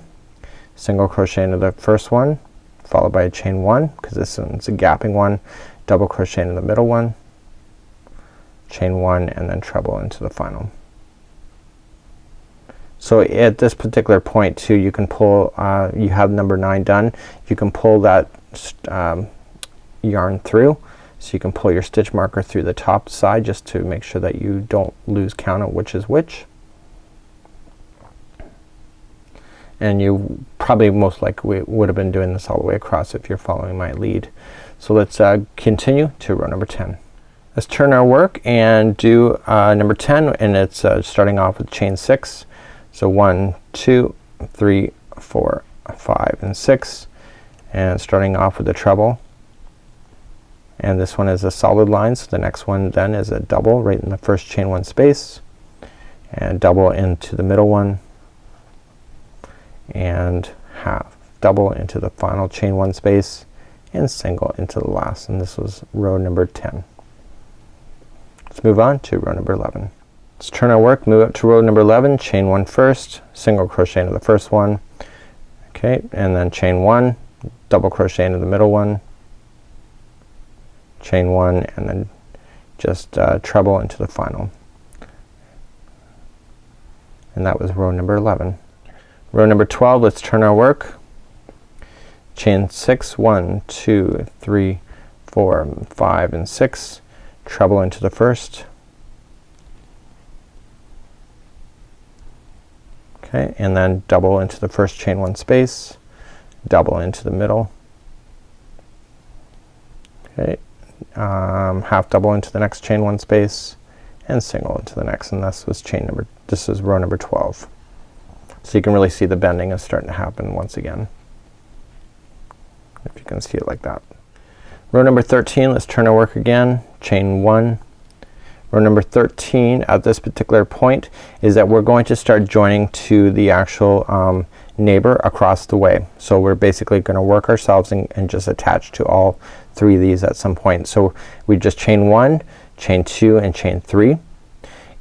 S1: single crochet into the first one, followed by a chain 1 because this one's a gapping one, double crochet into the middle one, chain 1, and then treble into the final. So at this particular point too, you can pull you have number 9 done, you can pull that yarn through, so you can pull your stitch marker through the top side just to make sure that you don't lose count of which is which. And you probably most likely would have been doing this all the way across if you're following my lead. So let's continue to row number 10. Let's turn our work and do number 10, and it's starting off with chain 6. So 1, 2, 3, 4, 5 and 6, and starting off with a treble, and this one is a solid line, so the next one then is a double right in the first chain 1 space, and double into the middle one, and half double into the final chain 1 space, and single into the last, and this was row number 10. Let's move on to row number 11. Let's turn our work, move up to row number 11, chain 1 first, single crochet into the first one, okay, and then chain 1, double crochet into the middle one, chain 1, and then just treble into the final, and that was row number 11. Row number 12, let's turn our work, chain 6, 1, 2, 3, 4, 5 and 6, treble into the first, okay, and then double into the first chain 1 space, double into the middle, okay, half double into the next chain 1 space, and single into the next, and this is row number 12. So you can really see the bending is starting to happen once again, if you can see it like that. Row number 13, let's turn our work again, chain 1, Row number 13 at this particular point is that we're going to start joining to the actual neighbor across the way. So we're basically gonna work ourselves and just attach to all 3 of these at some point. So we just chain 1, chain 2, and chain 3,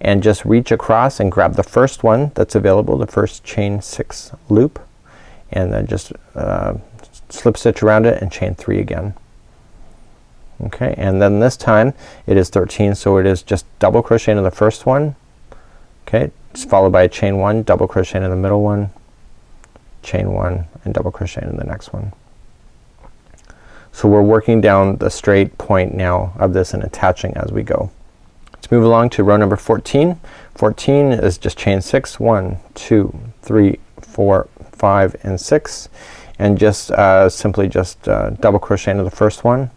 S1: and just reach across and grab the first one that's available, the first chain 6 loop, and then just slip stitch around it and chain 3 again. Okay, and then this time it is 13, so it is just double crochet into the first one. Okay, it's followed by a chain 1, double crochet into the middle one, chain 1, and double crochet into the next one. So we're working down the straight point now of this and attaching as we go. Let's move along to row number 14. 14 is just chain 6, 1, 2, 3, 4, 5, and 6, and just simply just double crochet into the first one,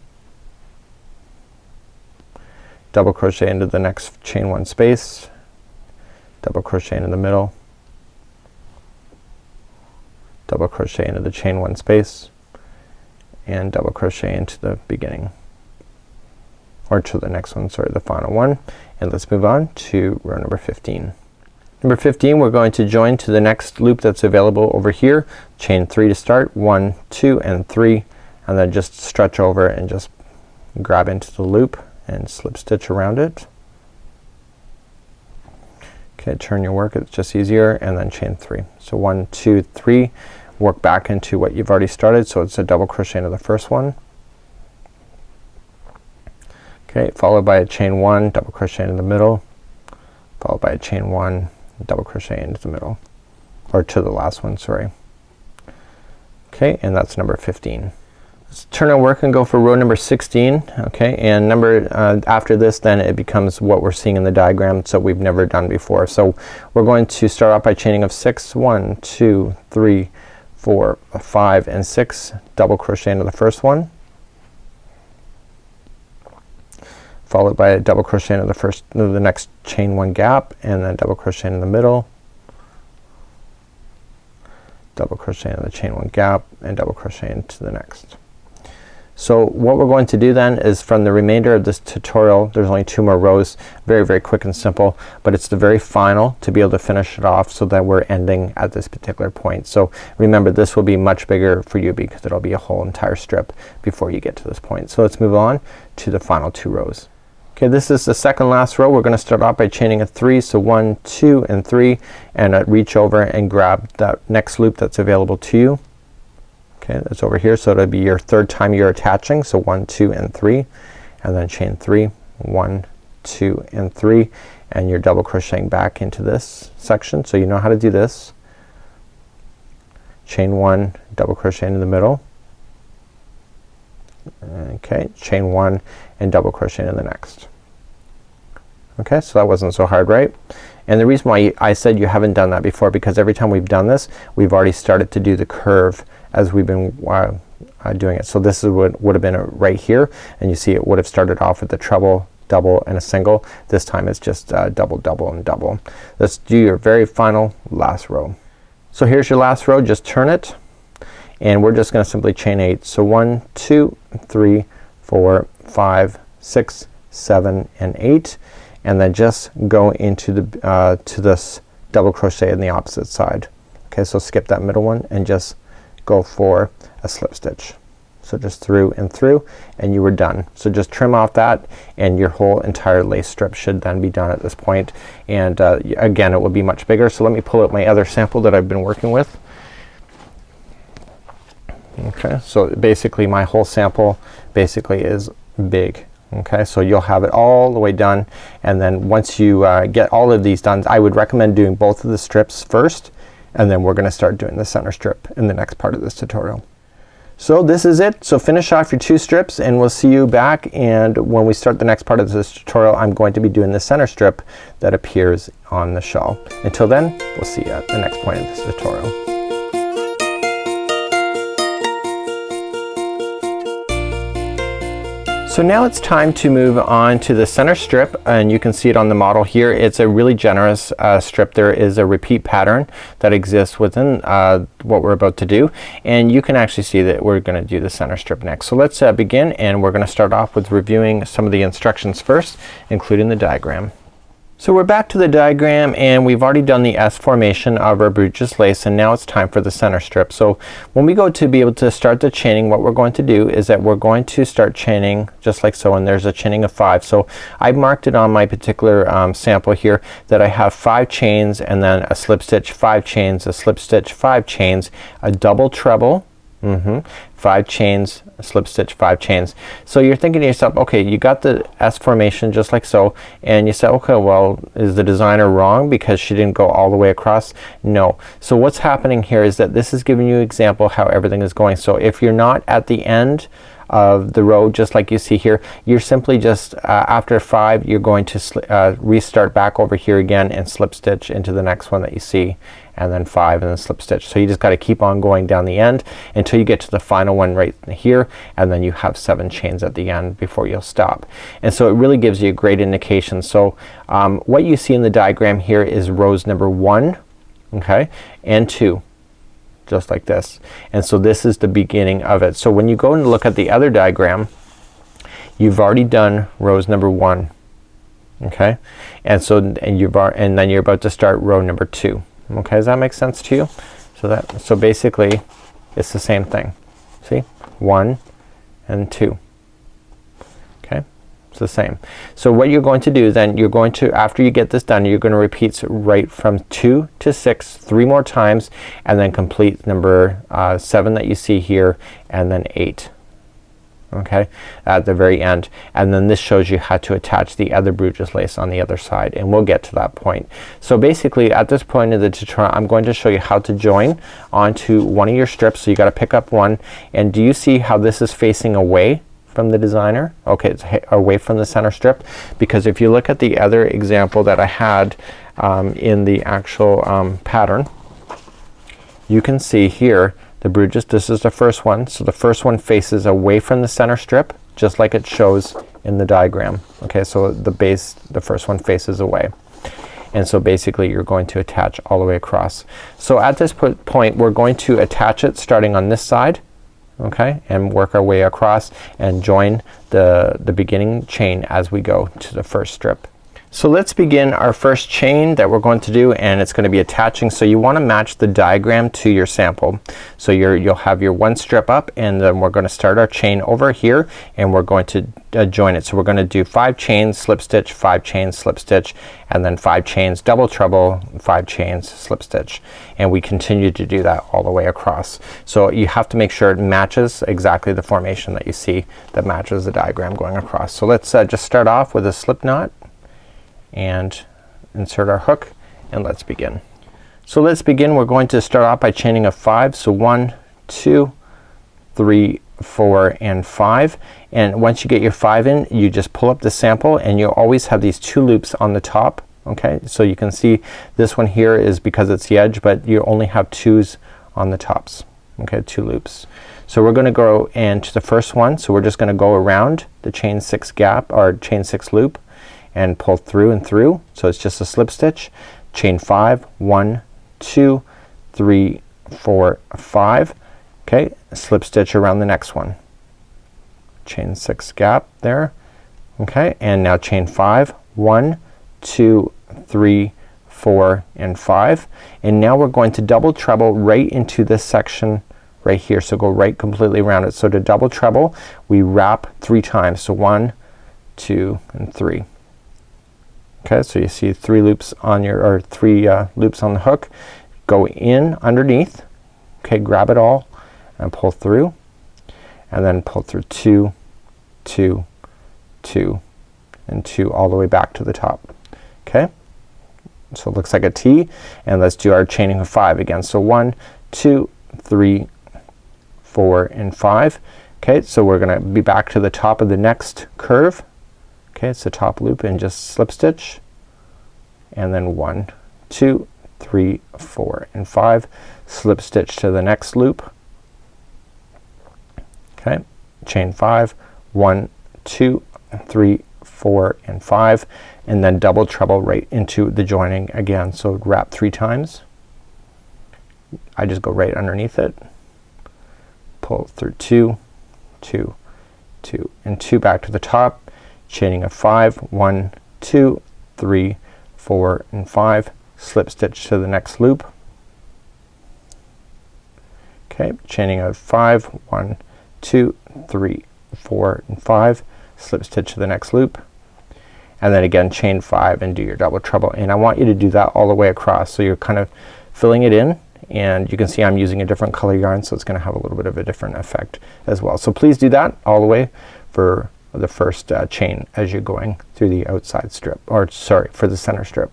S1: double crochet into the next chain 1 space, double crochet into the middle, double crochet into the chain 1 space, and double crochet into the beginning, or to the next one, sorry, the final one. And let's move on to row number 15. Number 15, we're going to join to the next loop that's available over here. Chain 3 to start, 1, 2, and 3, and then just stretch over and just grab into the loop and slip stitch around it. Okay, turn your work, it's just easier, and then chain 3. So 1, 2, 3, work back into what you've already started, so it's a double crochet into the first one. Okay, followed by a chain 1, double crochet into the middle, followed by a chain 1, double crochet into the middle, or to the last one, sorry. Okay, and that's number 15. Let's turn our work and go for row number 16. Okay, and number after this then it becomes what we're seeing in the diagram, so we've never done before. So we're going to start off by chaining of 6, 1, 2, 3, 4, 5, and 6, double crochet into the first one, followed by a double crochet into the next chain 1 gap, and then double crochet in the middle, double crochet into the chain 1 gap, and double crochet into the next. So what we're going to do then is from the remainder of this tutorial, there's only 2 more rows, very quick and simple, but it's the very final to be able to finish it off so that we're ending at this particular point. So remember, this will be much bigger for you because it'll be a whole entire strip before you get to this point. So let's move on to the final 2 rows. Okay, this is the second last row. We're gonna start off by chaining a 3, so 1, 2, and 3, and reach over and grab that next loop that's available to you. Okay, that's over here, so it'll be your 3rd time you're attaching, so 1, 2, and 3, and then chain 3, 1, 2, and 3, and you're double crocheting back into this section, so you know how to do this. Chain 1, double crochet into the middle, okay, chain 1, and double crochet into the next. Okay, so that wasn't so hard, right? And the reason why I said you haven't done that before, because every time we've done this we've already started to do the curve as we've been doing it. So this is what would have been right here, and you see it would have started off with the treble, double, and a single. This time it's just double, double, and double. Let's do your very final last row. So here's your last row. Just turn it, and we're just gonna simply chain 8. So 1, 2, 3, 4, 5, 6, 7, and 8, and then just go into the to this double crochet in the opposite side. Okay, so skip that middle one and just go for a slip stitch. So just through and through, and you were done. So just trim off that and your whole entire lace strip should then be done at this point. And again, it will be much bigger. So let me pull out my other sample that I've been working with. Okay, so basically my whole sample basically is big. Okay, so you'll have it all the way done, and then once you get all of these done, I would recommend doing both of the strips first, and then we're gonna start doing the center strip in the next part of this tutorial. So this is it. So finish off your 2 strips and we'll see you back, and when we start the next part of this tutorial I'm going to be doing the center strip that appears on the shawl. Until then, we'll see you at the next point of this tutorial. So now it's time to move on to the center strip, and you can see it on the model here. It's a really generous strip. There is a repeat pattern that exists within what we're about to do, and you can actually see that we're gonna do the center strip next. So let's begin, and we're gonna start off with reviewing some of the instructions first, including the diagram. So we're back to the diagram, and we've already done the S formation of our Brugge lace, and now it's time for the center strip. So when we go to be able to start the chaining, what we're going to do is that we're going to start chaining just like so, and there's a chaining of 5. So I marked it on my particular sample here that I have 5 chains and then a slip stitch, 5 chains, a slip stitch, 5 chains, a double treble, 5 chains, a slip stitch, 5 chains. So you're thinking to yourself, okay, you got the S formation just like so, and you say, okay, well, is the designer wrong because she didn't go all the way across? No. So what's happening here is that this is giving you an example how everything is going. So if you're not at the end of the row just like you see here, you're simply just after 5 you're going to restart back over here again and slip stitch into the next one that you see, and then 5 and then slip stitch. So you just got to keep on going down the end until you get to the final one right here, and then you have 7 chains at the end before you'll stop. And so it really gives you a great indication. So what you see in the diagram here is rows number 1, okay, and 2, just like this. And so this is the beginning of it. So when you go and look at the other diagram, you've already done rows number 1, okay, and so and then you're about to start row number 2. Okay, does that make sense to you? So basically it's the same thing. See? 1 and 2. Okay? It's the same. So what you're going to do then, you're going to, after you get this done, you're going to repeat right from 2 to 6 3 more times, and then complete number 7 that you see here, and then 8. Okay, at the very end. And then this shows you how to attach the other Brugge lace on the other side, and we'll get to that point. So basically at this point in the tutorial I'm going to show you how to join onto one of your strips. So you gotta pick up one, and do you see how this is facing away from the designer? Okay, it's away from the center strip, because if you look at the other example that I had in the actual pattern, you can see here the Brugge, this is the first one. So the first one faces away from the center strip just like it shows in the diagram. Okay, so the base, the first one faces away. And so basically you're going to attach all the way across. So at this point we're going to attach it starting on this side, okay, and work our way across and join the beginning chain as we go to the first strip. So let's begin our first chain that we're going to do, and it's going to be attaching. So you want to match the diagram to your sample. So you'll have your one strip up, and then we're going to start our chain over here, and we're going to join it. So we're going to do 5 chains, slip stitch, 5 chains, slip stitch, and then 5 chains, double treble, 5 chains, slip stitch, and we continue to do that all the way across. So you have to make sure it matches exactly the formation that you see that matches the diagram going across. So let's just start off with a slip knot and insert our hook, and let's begin. So let's begin. We're going to start off by chaining of 5. So 1 2 3 4 and 5, and once you get your 5 in, you just pull up the sample, and you'll always have these 2 loops on the top. Okay, so you can see this one here is because it's the edge, but you only have 2s on the tops. Okay, 2 loops. So we're gonna go into the first one. So we're just gonna go around the chain 6 gap, or chain 6 loop, and pull through and through. So it's just a slip stitch, chain 5, 1 2 3 4 5, okay, slip stitch around the next one, chain 6 gap there, okay, and now chain 5, 1 2 3 4 and 5, and now we're going to double treble right into this section right here. So go right completely around it. So to double treble we wrap 3 times. So 1 2 and 3. Okay, so you see 3 loops on your, or 3 loops on the hook. Go in underneath, okay, grab it all and pull through, and then pull through 2 2 2 and 2 all the way back to the top. Okay, so it looks like a T, and let's do our chaining of 5 again. So 1 2 3 4 and 5. Okay, so we're gonna be back to the top of the next curve. Okay, it's the top loop, and just slip stitch, and then 1 2 3 4 and 5, slip stitch to the next loop. Okay, chain 5, 1 2, 3, 4 and 5, and then double treble right into the joining again. So wrap 3 times. I just go right underneath it, pull through 2, 2, 2 and 2 back to the top, chaining of 5, 1, 2, 3, 4 and 5, slip stitch to the next loop. Okay, chaining of 5, 1, 2, 3, 4 and 5, slip stitch to the next loop, and then again chain 5 and do your double treble. And I want you to do that all the way across, so you're kind of filling it in, and you can see I'm using a different color yarn, so it's gonna have a little bit of a different effect as well. So please do that all the way for the first chain as you're going through the outside strip, or sorry, for the center strip.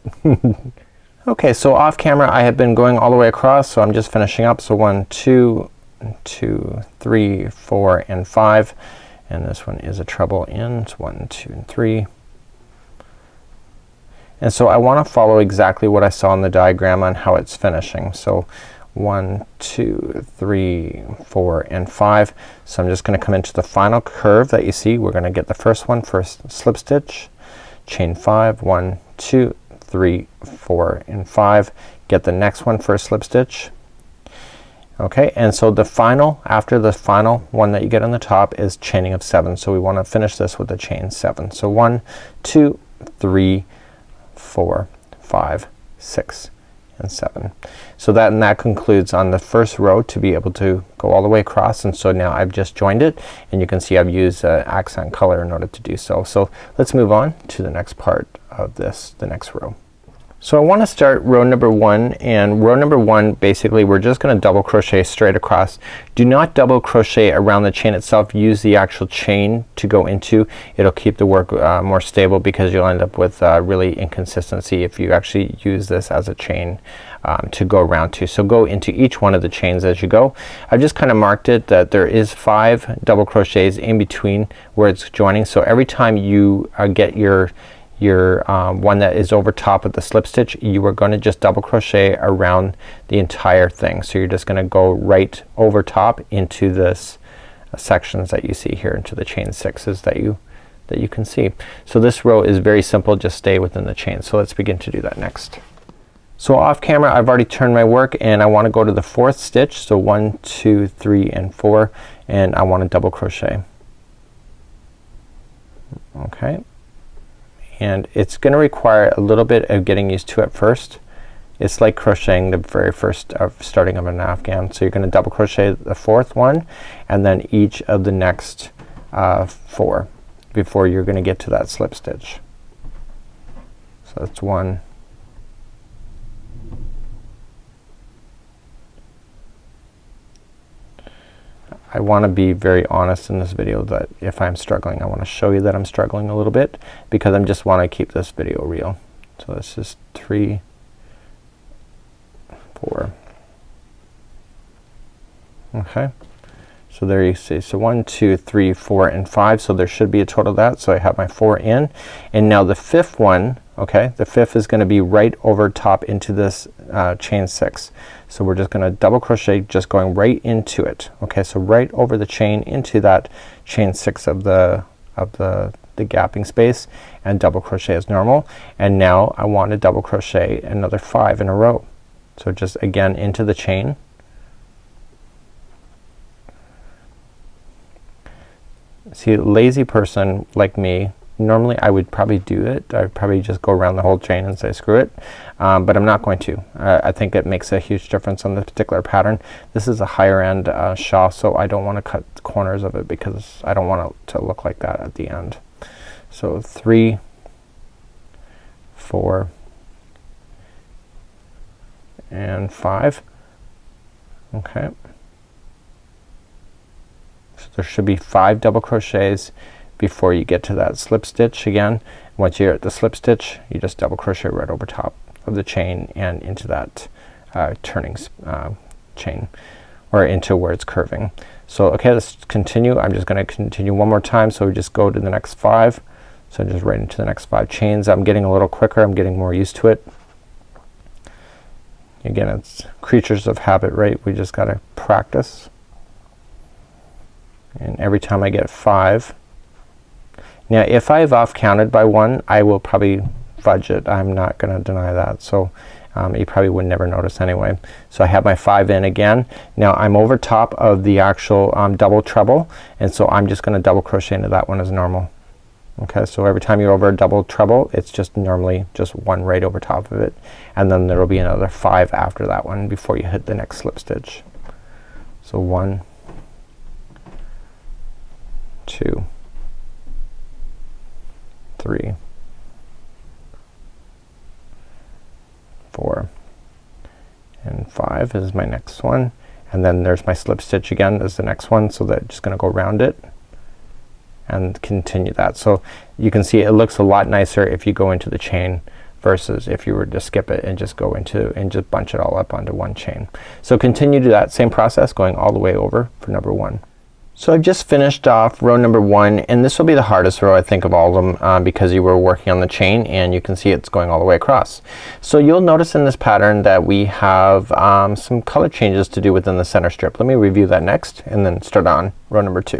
S1: Okay, so off camera I have been going all the way across, so I'm just finishing up. So 1, 2, 2, 3, 4 and 5, and this one is a treble in. It's 1, 2 and 3. And so I want to follow exactly what I saw in the diagram on how it's finishing. So 1, 2, 3, 4 and 5. So I'm just gonna come into the final curve that you see. We're gonna get the first one, first slip stitch, chain 5, 1, 2, 3, 4 and 5, get the next one, first slip stitch. Okay, and so the final, after the final one that you get on the top is chaining of 7. So we want to finish this with a chain 7. So 1, 2, 3, 4, 5, 6 and 7. So that concludes on the first row to be able to go all the way across. And so now I've just joined it, and you can see I've used accent color in order to do so. So let's move on to the next part of this, the next row. So I want to start row number 1, and row number 1 basically we're just gonna double crochet straight across. Do not double crochet around the chain itself. Use the actual chain to go into. It'll keep the work more stable, because you'll end up with really inconsistency if you actually use this as a chain to go around to. So go into each one of the chains as you go. I've just kind of marked it that there is 5 double crochets in between where it's joining. So every time you get your one that is over top of the slip stitch, you are going to just double crochet around the entire thing. So you're just gonna go right over top into this sections that you see here, into the chain 6s that you can see. So this row is very simple, just stay within the chain. So let's begin to do that next. So off camera I've already turned my work, and I want to go to the 4th stitch. So 1, 2, 3 and 4, and I want to double crochet. Okay, and it's gonna require a little bit of getting used to at first. It's like crocheting the very first starting of an afghan. So you're gonna double crochet the 4th one, and then each of the next 4 before you're gonna get to that slip stitch. So that's 1, I want to be very honest in this video that if I'm struggling, I want to show you that I'm struggling a little bit, because I just want to keep this video real. So this is 3, 4. Okay, so there you see. So 1, 2, 3, 4 and 5. So there should be a total of that. So I have my 4 in, and now the 5th one, okay, the 5th is gonna be right over top into this chain 6. So we're just gonna double crochet, just going right into it. Okay, so right over the chain into that chain 6 of the gapping space, and double crochet as normal. And now I want to double crochet another 5 in a row. So just again into the chain. See, a lazy person like me, normally I would probably do it. I'd probably just go around the whole chain and say screw it, but I'm not going to. I think it makes a huge difference on this particular pattern. This is a higher end shawl, so I don't want to cut the corners of it, because I don't want it to look like that at the end. So 3, 4 and 5. Okay, so there should be 5 double crochets before you get to that slip stitch again. Once you're at the slip stitch, you just double crochet right over top of the chain and into that turning chain, or into where it's curving. So okay, let's continue. I'm just gonna continue one more time. So we just go to the next 5. So just right into the next 5 chains. I'm getting a little quicker. I'm getting more used to it. Again, it's creatures of habit, right? We just gotta practice. And every time I get 5, Now if I've off counted by 1, I will probably fudge it. I'm not gonna deny that. So you probably would never notice anyway. So I have my 5 in again. Now I'm over top of the actual double treble, and so I'm just gonna double crochet into that one as normal. Okay, so every time you're over a double treble, it's just normally just 1 right over top of it, and then there will be another 5 after that one before you hit the next slip stitch. So 1, 2, 3, 4, and 5 is my next one, and then there's my slip stitch again as the next one, so that just gonna go around it and continue that. So you can see it looks a lot nicer if you go into the chain versus if you were to skip it and just go into and just bunch it all up onto one chain. So continue to that same process going all the way over for number 1. So I've just finished off row number 1, and this will be the hardest row I think of all of them because you were working on the chain, and you can see it's going all the way across. So you'll notice in this pattern that we have some color changes to do within the center strip. Let me review that next and then start on row number 2.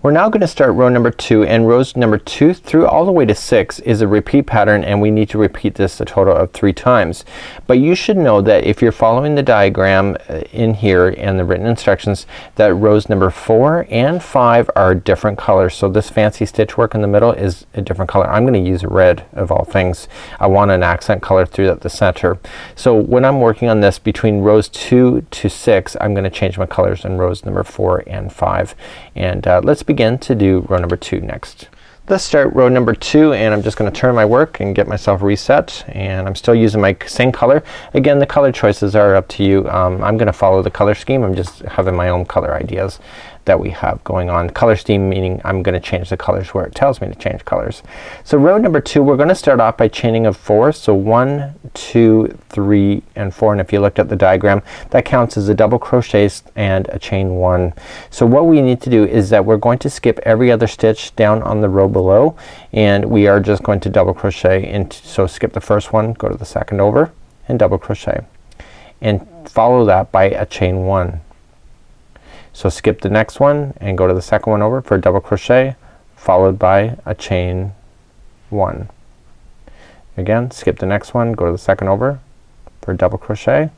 S1: We're now gonna start row number 2, and rows number 2 through all the way to 6 is a repeat pattern, and we need to repeat this a total of 3 times. But you should know that if you're following the diagram in here and the written instructions, that rows number 4 and 5 are different colors. So this fancy stitch work in the middle is a different color. I'm gonna use red of all things. I want an accent color through at the center. So when I'm working on this between rows 2 to 6, I'm gonna change my colors in rows number 4 and 5. And let's begin to do row number 2 next. Let's start row number 2, and I'm just gonna turn my work and get myself reset, and I'm still using my same color. Again, the color choices are up to you. I'm gonna follow the color scheme. I'm just having my own color ideas that we have going on. Color scheme meaning I'm gonna change the colors where it tells me to change colors. So row number 2, we're gonna start off by chaining of 4. So 1, 2, 3, and 4, and if you looked at the diagram, that counts as a double crochet and a chain 1. So what we need to do is that we're going to skip every other stitch down on the row below, and we are just going to double crochet into, so skip the first one, go to the second over, and double crochet, and follow that by a chain 1. So skip the next one and go to the second one over for a double crochet, followed by a chain 1. Again, skip the next one, go to the second over for a double crochet,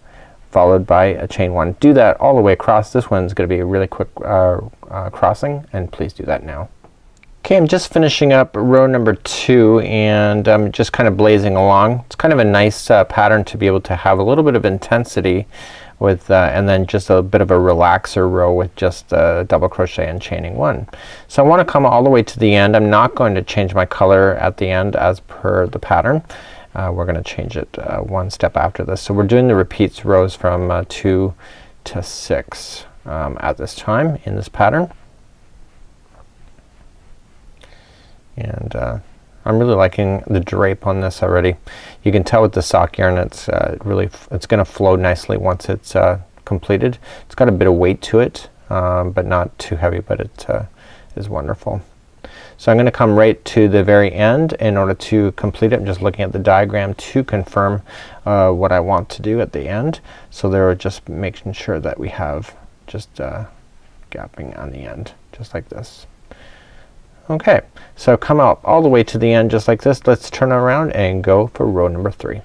S1: followed by a chain 1. Do that all the way across. This one's gonna be a really quick crossing, and please do that now. Okay, I'm just finishing up row number 2, and I'm just kind of blazing along. It's kind of a nice pattern to be able to have a little bit of intensity with and then just a bit of a relaxer row with just double crochet and chaining 1. So I want to come all the way to the end. I'm not going to change my color at the end as per the pattern. We're gonna change it one step after this. So we're doing the repeats rows from 2 to 6 at this time in this pattern. And I'm really liking the drape on this already. You can tell with the sock yarn it's really it's gonna flow nicely once it's completed. It's got a bit of weight to it, but not too heavy, but it is wonderful. So I'm gonna come right to the very end in order to complete it. I'm just looking at the diagram to confirm what I want to do at the end. So there we're just making sure that we have just gapping on the end just like this. Okay, so come out all the way to the end just like this. Let's turn around and go for row number 3.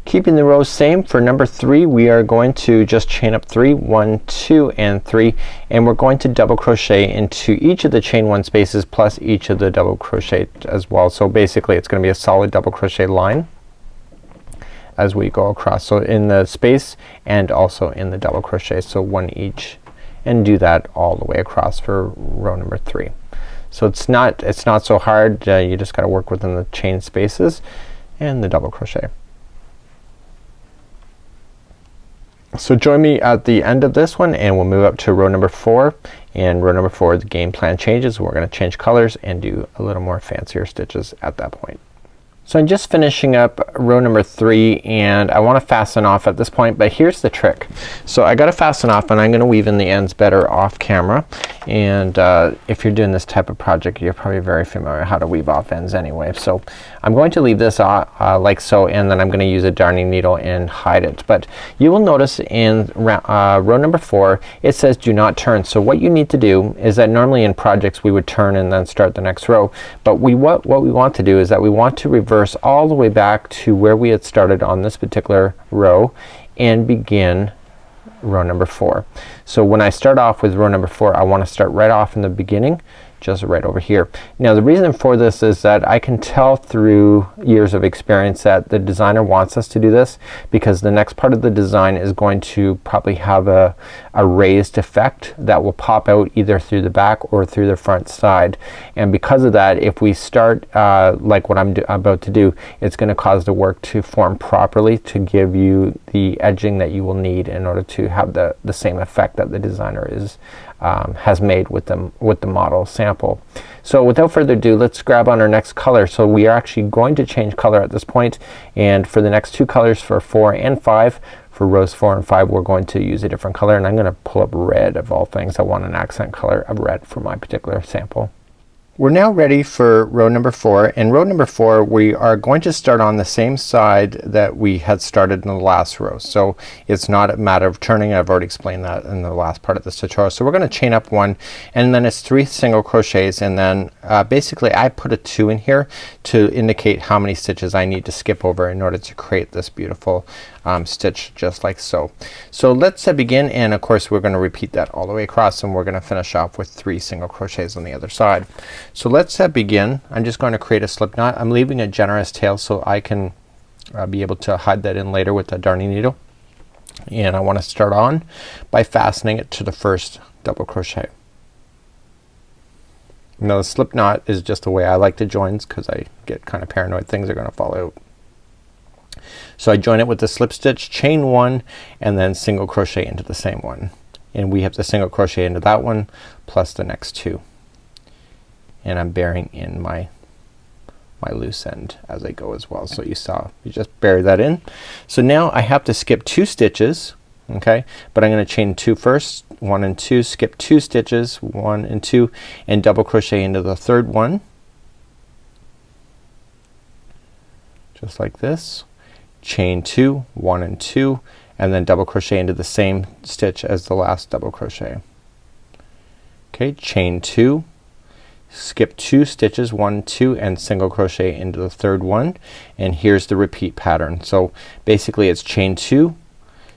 S1: Keeping the rows same for number 3, we are going to just chain up 3, 1, 2, and 3, and we're going to double crochet into each of the chain 1 spaces plus each of the double crochet as well. So basically it's gonna be a solid double crochet line as we go across. So in the space and also in the double crochet, so 1 each, and do that all the way across for row number 3. So it's not so hard. You just gotta work within the chain spaces and the double crochet. So join me at the end of this one and we'll move up to row number 4, and row number 4 the game plan changes. We're gonna change colors and do a little more fancier stitches at that point. So I'm just finishing up row number 3 and I want to fasten off at this point, but here's the trick. So I got to fasten off and I'm going to weave in the ends better off camera, and if you're doing this type of project you're probably very familiar how to weave off ends anyway. So I'm going to leave this like so, and then I'm going to use a darning needle and hide it. But you will notice in row number 4 it says do not turn. So what you need to do is that normally in projects we would turn and then start the next row, but what we want to do is that we want to reverse all the way back to where we had started on this particular row and begin row number 4. So when I start off with row number 4 I want to start right off in the beginning, just right over here. Now the reason for this is that I can tell through years of experience that the designer wants us to do this because the next part of the design is going to probably have a raised effect that will pop out either through the back or through the front side, and because of that if we start like what I'm about to do, it's going to cause the work to form properly to give you the edging that you will need in order to have the same effect that the designer has made with the model sample. So without further ado, let's grab on our next color. So we are actually going to change color at this point, and for the next 2 colors for 4 and 5, for rows 4 and 5 we're going to use a different color, and I'm going to pull up red of all things. I want an accent color of red for my particular sample. We're now ready for row number 4, and row number 4 we are going to start on the same side that we had started in the last row. So it's not a matter of turning. I've already explained that in the last part of this tutorial. So we're going to chain up 1 and then it's 3 single crochets, and then basically I put a 2 in here to indicate how many stitches I need to skip over in order to create this beautiful stitch just like so. So let's begin, and of course we're going to repeat that all the way across, and we're going to finish off with 3 single crochets on the other side. So let's begin. I'm just going to create a slip knot. I'm leaving a generous tail so I can be able to hide that in later with a darning needle, and I want to start on by fastening it to the first double crochet. Now the slip knot is just the way I like to join because I get kind of paranoid things are going to fall out. So I join it with the slip stitch, chain 1, and then single crochet into the same one, and we have the single crochet into that one plus the next 2, and I'm burying in my loose end as I go as well. So you just bury that in. So now I have to skip 2 stitches, okay, but I'm going to chain 2 first, 1 and 2, skip 2 stitches, 1 and 2, and double crochet into the third one just like this, chain 2, 1 and 2, and then double crochet into the same stitch as the last double crochet. Okay, chain 2, skip 2 stitches, 1, 2, and single crochet into the third one, and here's the repeat pattern. So basically it's chain 2,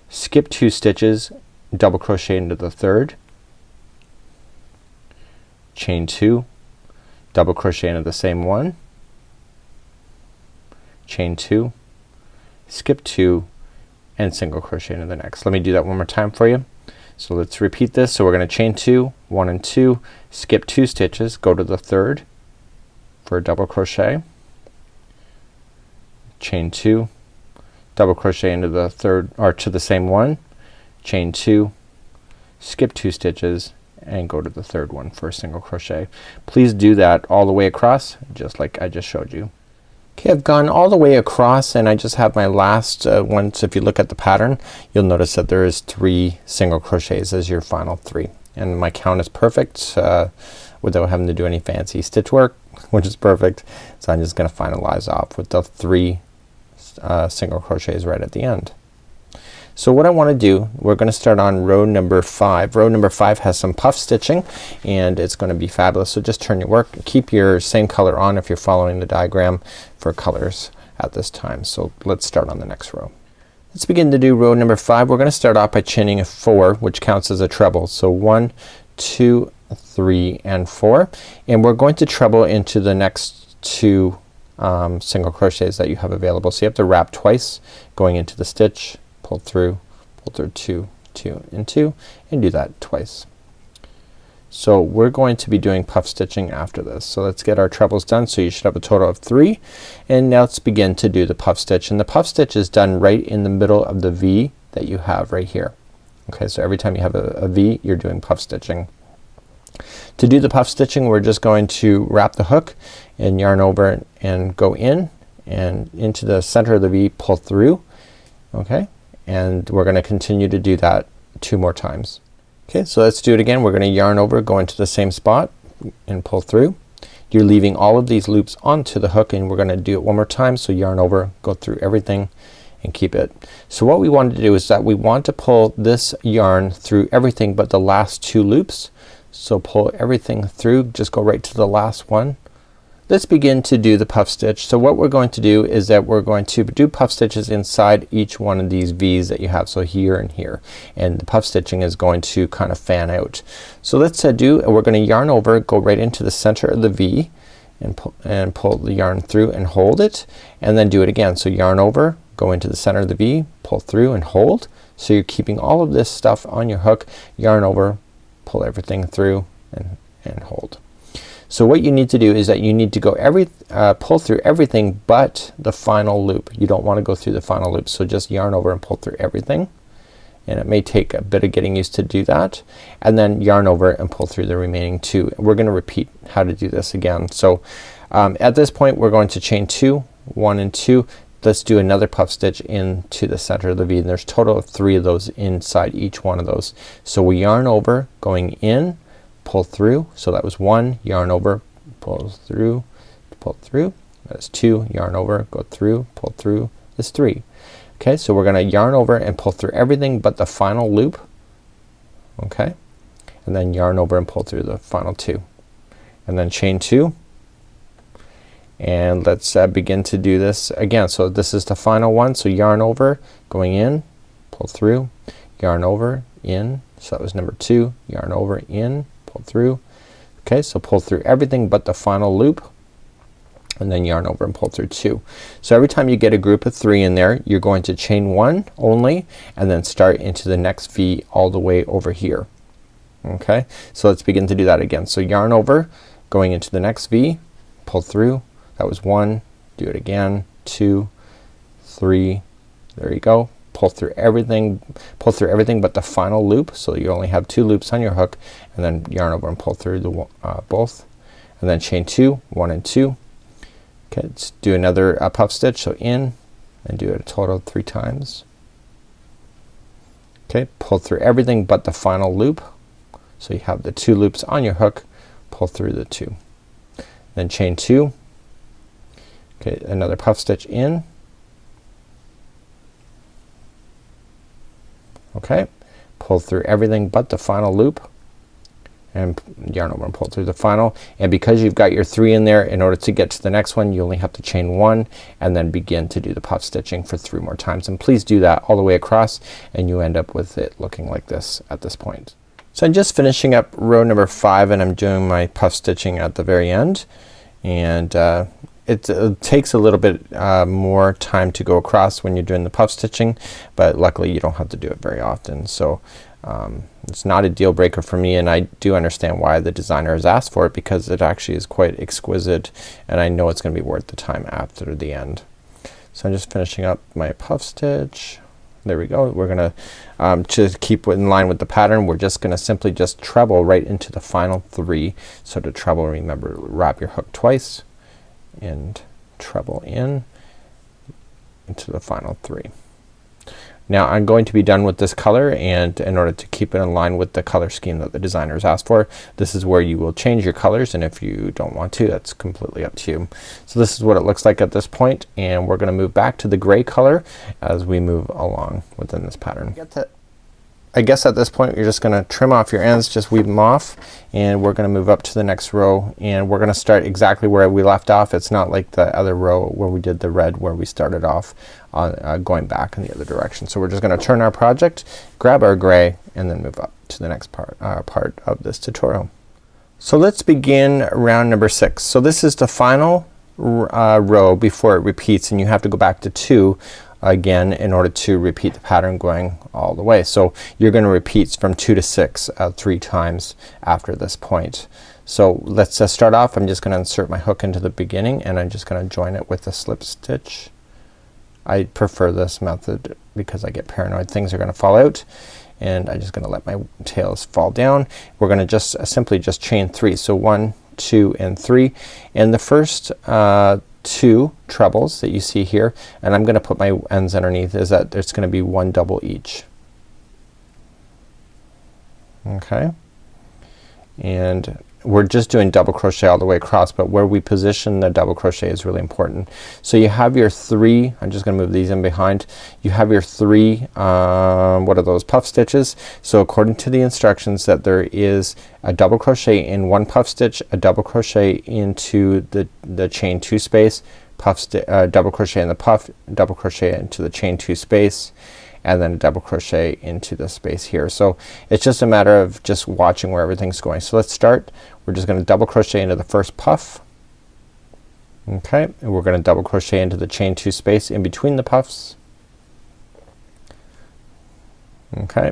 S1: skip 2 stitches, double crochet into the third, chain 2, double crochet into the same one, chain 2, skip 2, and single crochet into the next. Let me do that one more time for you. So let's repeat this. So we're going to chain 2, 1 and 2, skip 2 stitches, go to the third for a double crochet, chain 2, double crochet into the third or to the same one, chain 2, skip 2 stitches, and go to the third one for a single crochet. Please do that all the way across just like I just showed you. Okay, I've gone all the way across and I just have my last one. So if you look at the pattern you'll notice that there is 3 single crochets as your final 3, and my count is perfect without having to do any fancy stitch work, which is perfect. So I'm just gonna finalize off with the 3 single crochets right at the end. So what I want to do, we're going to start on row number 5. Row number 5 has some puff stitching and it's going to be fabulous. So just turn your work, keep your same color on if you're following the diagram for colors at this time. So let's start on the next row. Let's begin to do row number 5. We're going to start off by chaining a 4, which counts as a treble. So 1, 2, 3, and 4, and we're going to treble into the next 2 single crochets that you have available. So you have to wrap twice going into the stitch, pull through 2, 2 and 2, and do that twice. So we're going to be doing puff stitching after this. So let's get our trebles done. So you should have a total of 3, and now let's begin to do the puff stitch, and the puff stitch is done right in the middle of the V that you have right here. Okay, so every time you have a V you're doing puff stitching. To do the puff stitching we're just going to wrap the hook and yarn over and go in and into the center of the V, pull through. Okay, and we're gonna continue to do that 2 more times. Okay, so let's do it again. We're gonna yarn over, go into the same spot and pull through. You're leaving all of these loops onto the hook, and we're gonna do it 1 more time. So yarn over, go through everything and keep it. So what we want to do is that we want to pull this yarn through everything but the last 2 loops. So pull everything through, just go right to the last one. Let's begin to do the puff stitch. So what we're going to do is that we're going to do puff stitches inside each one of these V's that you have. So here and here, and the puff stitching is going to kind of fan out. So let's we're gonna yarn over, go right into the center of the V and pull the yarn through and hold it, and then do it again. So yarn over, go into the center of the V, pull through and hold. So you're keeping all of this stuff on your hook, yarn over, pull everything through and hold. So what you need to do is that you need to go pull through everything but the final loop. You don't want to go through the final loop. So just yarn over and pull through everything, and it may take a bit of getting used to do that, and then yarn over and pull through the remaining 2. We're gonna repeat how to do this again. So at this point we're going to chain 2, 1 and 2. Let's do another puff stitch into the center of the V, and there's a total of 3 of those inside each one of those. So we yarn over, going in, pull through. So that was 1, yarn over, pull through, that's 2, yarn over, go through, pull through, that's 3. Okay, so we're gonna yarn over and pull through everything but the final loop. Okay, and then yarn over and pull through the final 2, and then chain 2, and let's begin to do this again. So this is the final one. So yarn over, going in, pull through, yarn over, in, so that was number 2, yarn over, in, pull through. Okay, so pull through everything but the final loop, and then yarn over and pull through 2. So every time you get a group of 3 in there, you're going to chain 1 only, and then start into the next V all the way over here. Okay, so let's begin to do that again. So yarn over, going into the next V, pull through, that was 1, do it again, 2, 3, there you go. Pull through everything but the final loop. So you only have 2 loops on your hook, and then yarn over and pull through the both, and then chain 2, 1 and 2. Okay, let's do another puff stitch. So in, and do it a total of 3 times. Okay, pull through everything but the final loop. So you have the 2 loops on your hook, pull through the 2, then chain 2. Okay, another puff stitch in. Okay, pull through everything but the final loop, and yarn over and pull through the final. And because you've got your 3 in there, in order to get to the next one you only have to chain 1 and then begin to do the puff stitching for 3 more times. And please do that all the way across, and you end up with it looking like this at this point. So I'm just finishing up row number 5, and I'm doing my puff stitching at the very end, and it takes a little bit more time to go across when you're doing the puff stitching, but luckily you don't have to do it very often. So it's not a deal breaker for me, and I do understand why the designer has asked for it, because it actually is quite exquisite, and I know it's gonna be worth the time after the end. So I'm just finishing up my puff stitch. There we go. We're gonna to keep in line with the pattern, we're just gonna simply just treble right into the final 3. So to treble, remember, wrap your hook twice and treble in into the final 3. Now I'm going to be done with this color, and in order to keep it in line with the color scheme that the designer has asked for, this is where you will change your colors, and if you don't want to, that's completely up to you. So this is what it looks like at this point, and we're gonna move back to the gray color as we move along within this pattern. I guess at this point you're just gonna trim off your ends, just weave them off, and we're gonna move up to the next row, and we're gonna start exactly where we left off. It's not like the other row where we did the red, where we started off on going back in the other direction. So we're just gonna turn our project, grab our gray, and then move up to the next part of this tutorial. So let's begin round number 6. So this is the final row before it repeats, and you have to go back to 2 again in order to repeat the pattern going all the way. So you're gonna repeat from 2 to 6 3 times after this point. So let's start off. I'm just gonna insert my hook into the beginning, and I'm just gonna join it with a slip stitch. I prefer this method because I get paranoid things are gonna fall out, and I'm just gonna let my tails fall down. We're gonna just simply just chain 3. So 1, 2 and 3, and the first 2 trebles that you see here, and I'm gonna put my ends underneath, is that there's gonna be 1 double each. Okay, and we're just doing double crochet all the way across, but where we position the double crochet is really important. So you have your 3, I'm just gonna move these in behind, you have your 3 what are those, puff stitches. So according to the instructions, that there is a double crochet in 1 puff stitch, a double crochet into the chain 2 space, double crochet in the puff, double crochet into the chain 2 space, and then a double crochet into the space here. So it's just a matter of just watching where everything's going. So let's start. We're just gonna double crochet into the first puff. Okay, and we're gonna double crochet into the chain 2 space in between the puffs. Okay,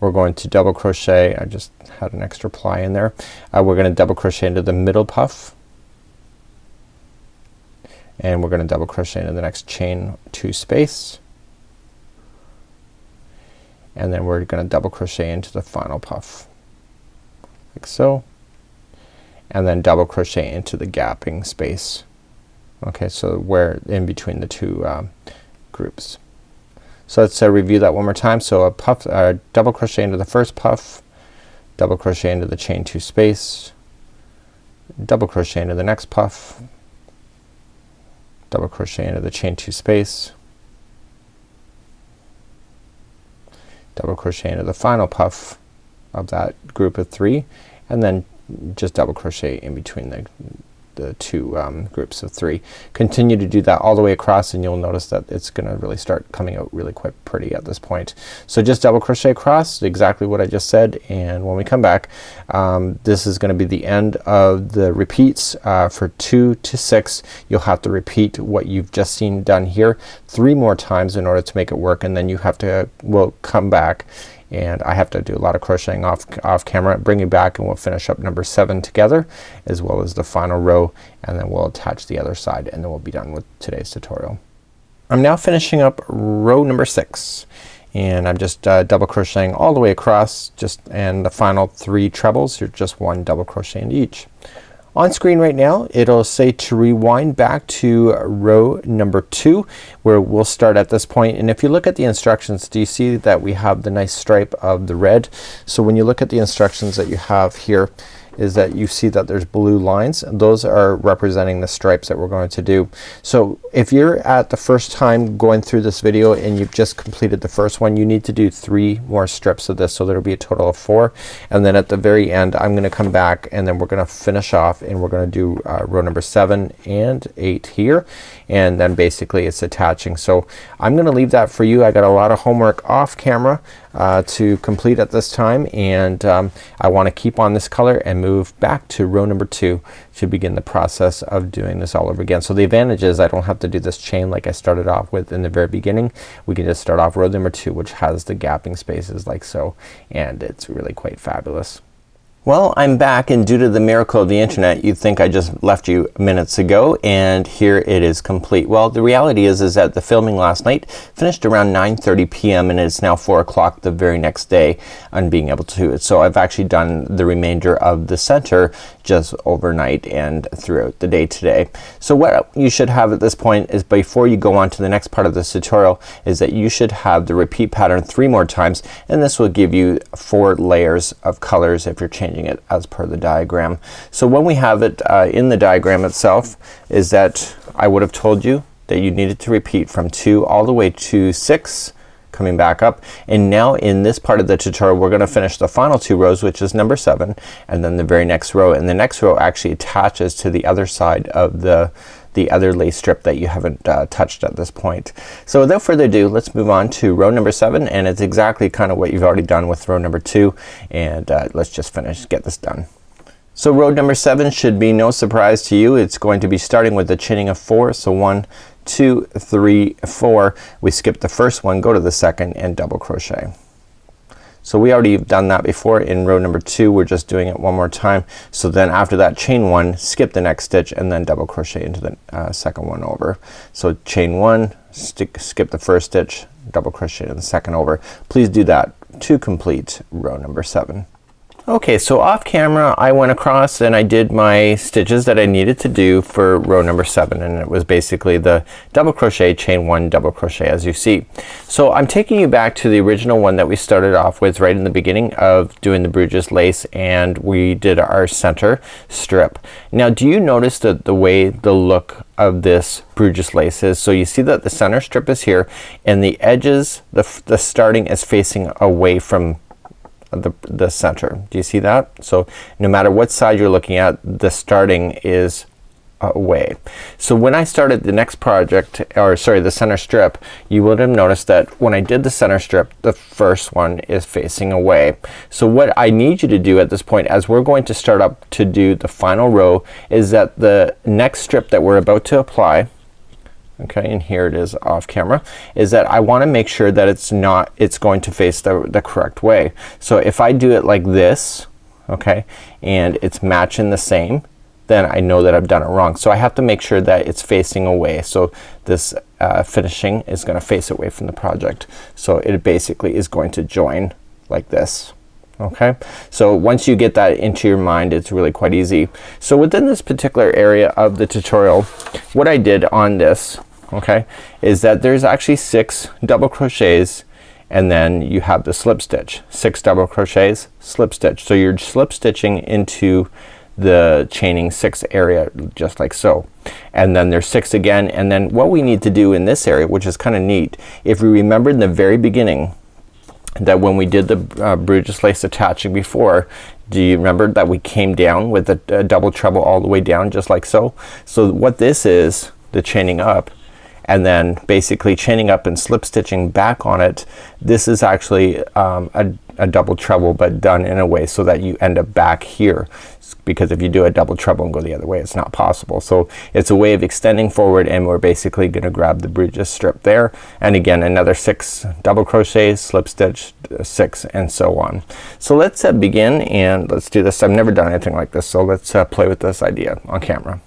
S1: we're going to double crochet, I just had an extra ply in there. We're gonna double crochet into the middle puff, and we're gonna double crochet into the next chain 2 space, and then we're gonna double crochet into the final puff like so, and then double crochet into the gapping space. Okay, so we're in between the 2 groups. So let's review that one more time. So a puff, double crochet into the first puff, double crochet into the chain 2 space, double crochet into the next puff, double crochet into the chain 2 space, double crochet into the final puff of that group of 3, and then just double crochet in between the 2 groups of 3. Continue to do that all the way across, and you'll notice that it's gonna really start coming out really quite pretty at this point. So just double crochet across, exactly what I just said, and when we come back, this is gonna be the end of the repeats for 2 to 6. You'll have to repeat what you've just seen done here 3 more times in order to make it work, and then you have to, we'll come back and I have to do a lot of crocheting off camera, bring you back, and we'll finish up number 7 together, as well as the final row, and then we'll attach the other side, and then we'll be done with today's tutorial. I'm now finishing up row number 6, and I'm just double crocheting all the way across, and the final 3 trebles, you're just 1 double crochet into each. On screen right now it'll say to rewind back to row number 2, where we'll start at this point. And if you look at the instructions, do you see that we have the nice stripe of the red? So when you look at the instructions that you have here, is that you see that there's blue lines, and those are representing the stripes that we're going to do. So if you're at the first time going through this video and you've just completed the first one, you need to do 3 more strips of this, so there'll be a total of 4. And then at the very end I'm gonna come back, and then we're gonna finish off, and we're gonna do row number 7 and 8 here, and then basically it's attaching. So I'm gonna leave that for you. I got a lot of homework off camera to complete at this time, and I want to keep on this color and move back to row number 2 to begin the process of doing this all over again. So the advantage is I don't have to do this chain like I started off with in the very beginning. We can just start off row number 2, which has the gapping spaces like so, and it's really quite fabulous. Well, I'm back, and due to the miracle of the internet, you'd think I just left you minutes ago, and here it is complete. Well, the reality is that the filming last night finished around 9:30 p.m. and it's now 4 o'clock the very next day on being able to do it. So I've actually done the remainder of the center just overnight and throughout the day today. So what you should have at this point is, before you go on to the next part of this tutorial, is that you should have the repeat pattern 3 more times, and this will give you 4 layers of colors if you're changing it as per the diagram. So when we have it in the diagram itself, is that I would have told you that you needed to repeat from 2 all the way to 6, coming back up, and now in this part of the tutorial we're gonna finish the final 2 rows, which is number 7, and then the very next row, and the next row actually attaches to the other side of the other lace strip that you haven't touched at this point. So without further ado, let's move on to row number 7, and it's exactly kind of what you've already done with row number 2, and let's just get this done. So row number 7 should be no surprise to you. It's going to be starting with the chaining of 4. So 1, 2, 3, 4. We skip the first one, go to the second, and double crochet. So we already done that before in row number 2. We're just doing it one more time. So then after that, chain 1, skip the next stitch, and then double crochet into the second one over. So chain 1, skip the first stitch, double crochet into the second over. Please do that to complete row number 7. Okay, so off camera I went across and I did my stitches that I needed to do for row number 7, and it was basically the double crochet, chain 1, double crochet, as you see. So I'm taking you back to the original one that we started off with right in the beginning of doing the Brugge lace, and we did our center strip. Now do you notice that the way the look of this Brugge lace is? So you see that the center strip is here and the edges, the starting is facing away from the center. Do you see that? So no matter what side you're looking at, the starting is away. So when I started the next project, or sorry, the center strip, you would have noticed that when I did the center strip, the first one is facing away. So what I need you to do at this point, as we're going to start up to do the final row, is that the next strip that we're about to apply, okay, and here it is off camera, is that I want to make sure that it's going to face the correct way. So if I do it like this, okay, and it's matching the same, then I know that I've done it wrong. So I have to make sure that it's facing away. So this finishing is gonna face away from the project. So it basically is going to join like this. Okay, so once you get that into your mind, it's really quite easy. So within this particular area of the tutorial, what I did on this, okay, is that there's actually 6 double crochets and then you have the slip stitch. 6 double crochets, slip stitch. So you're slip stitching into the chaining 6 area just like so, and then there's 6 again. And then what we need to do in this area, which is kind of neat, if we remember in the very beginning that when we did the Brugge lace attaching before, do you remember that we came down with a double treble all the way down just like so? So what this is, the chaining up and then basically chaining up and slip stitching back on it, this is actually a double treble but done in a way so that you end up back here, because if you do a double treble and go the other way, it's not possible. So it's a way of extending forward, and we're basically gonna grab the Brugge strip there, and again another 6 double crochets, slip stitch 6, and so on. So let's begin and let's do this. I've never done anything like this, so let's play with this idea on camera.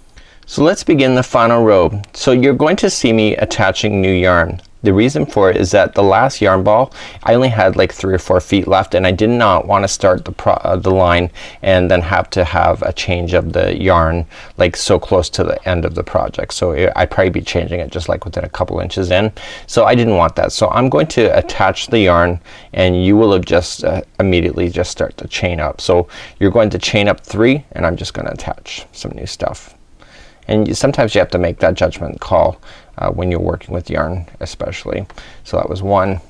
S1: So let's begin the final row. So you're going to see me attaching new yarn. The reason for it is that the last yarn ball, I only had like 3 or 4 feet left, and I did not want to start the line and then have to have a change of the yarn like so close to the end of the project. So I'd probably be changing it just like within a couple inches in. So I didn't want that. So I'm going to attach the yarn, and you will have just immediately just start to chain up. So you're going to chain up 3, and I'm just gonna attach some new stuff. And sometimes you have to make that judgment call when you're working with yarn especially. So that was 1,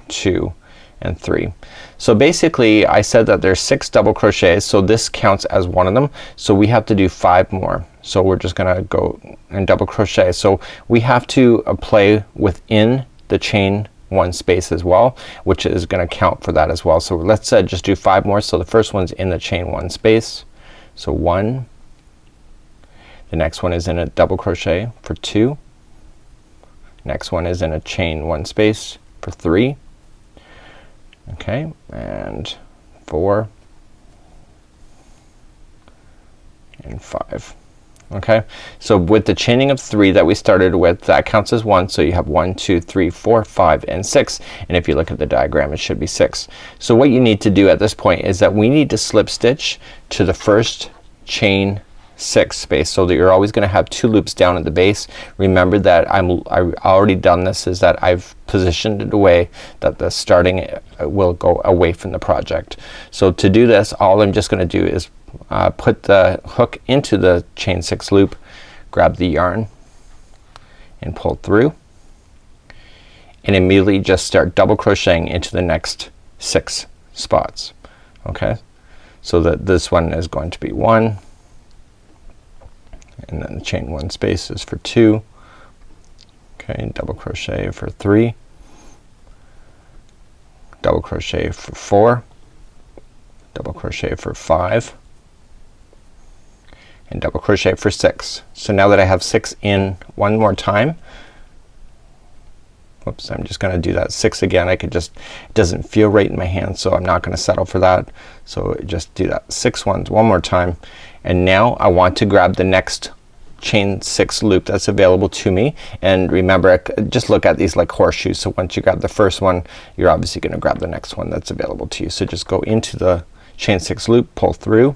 S1: 2, and 3. So basically I said that there's 6 double crochets, so this counts as one of them. So we have to do 5 more. So we're just gonna go and double crochet. So we have to play within the chain 1 space as well, which is gonna count for that as well. So let's just do 5 more. So the first one's in the chain 1 space. So 1. The next one is in a double crochet for 2. Next one is in a chain 1 space for 3. Okay, and 4 and 5. Okay, so with the chaining of 3 that we started with, that counts as 1. So you have 1, 2, 3, 4, 5, and 6. And if you look at the diagram, it should be 6. So what you need to do at this point is that we need to slip stitch to the first chain 6 space, so that you're always gonna have 2 loops down at the base. Remember that I've already done this, is that I've positioned it away that the starting will go away from the project. So to do this, all I'm just gonna do is put the hook into the chain 6 loop, grab the yarn and pull through, and immediately just start double crocheting into the next 6 spots. Okay, so that this one is going to be 1, and then the chain 1 space is for 2. Okay, double crochet for 3, double crochet for 4, double crochet for 5, and double crochet for 6. So now that I have 6 in one more time, whoops, I'm just gonna do that 6 again. I could just, it doesn't feel right in my hand, so I'm not gonna settle for that. So just do that 6 ones one more time, and now I want to grab the next chain 6 loop that's available to me. And remember, just look at these like horseshoes. So once you grab the first one, you're obviously gonna grab the next one that's available to you. So just go into the chain 6 loop, pull through,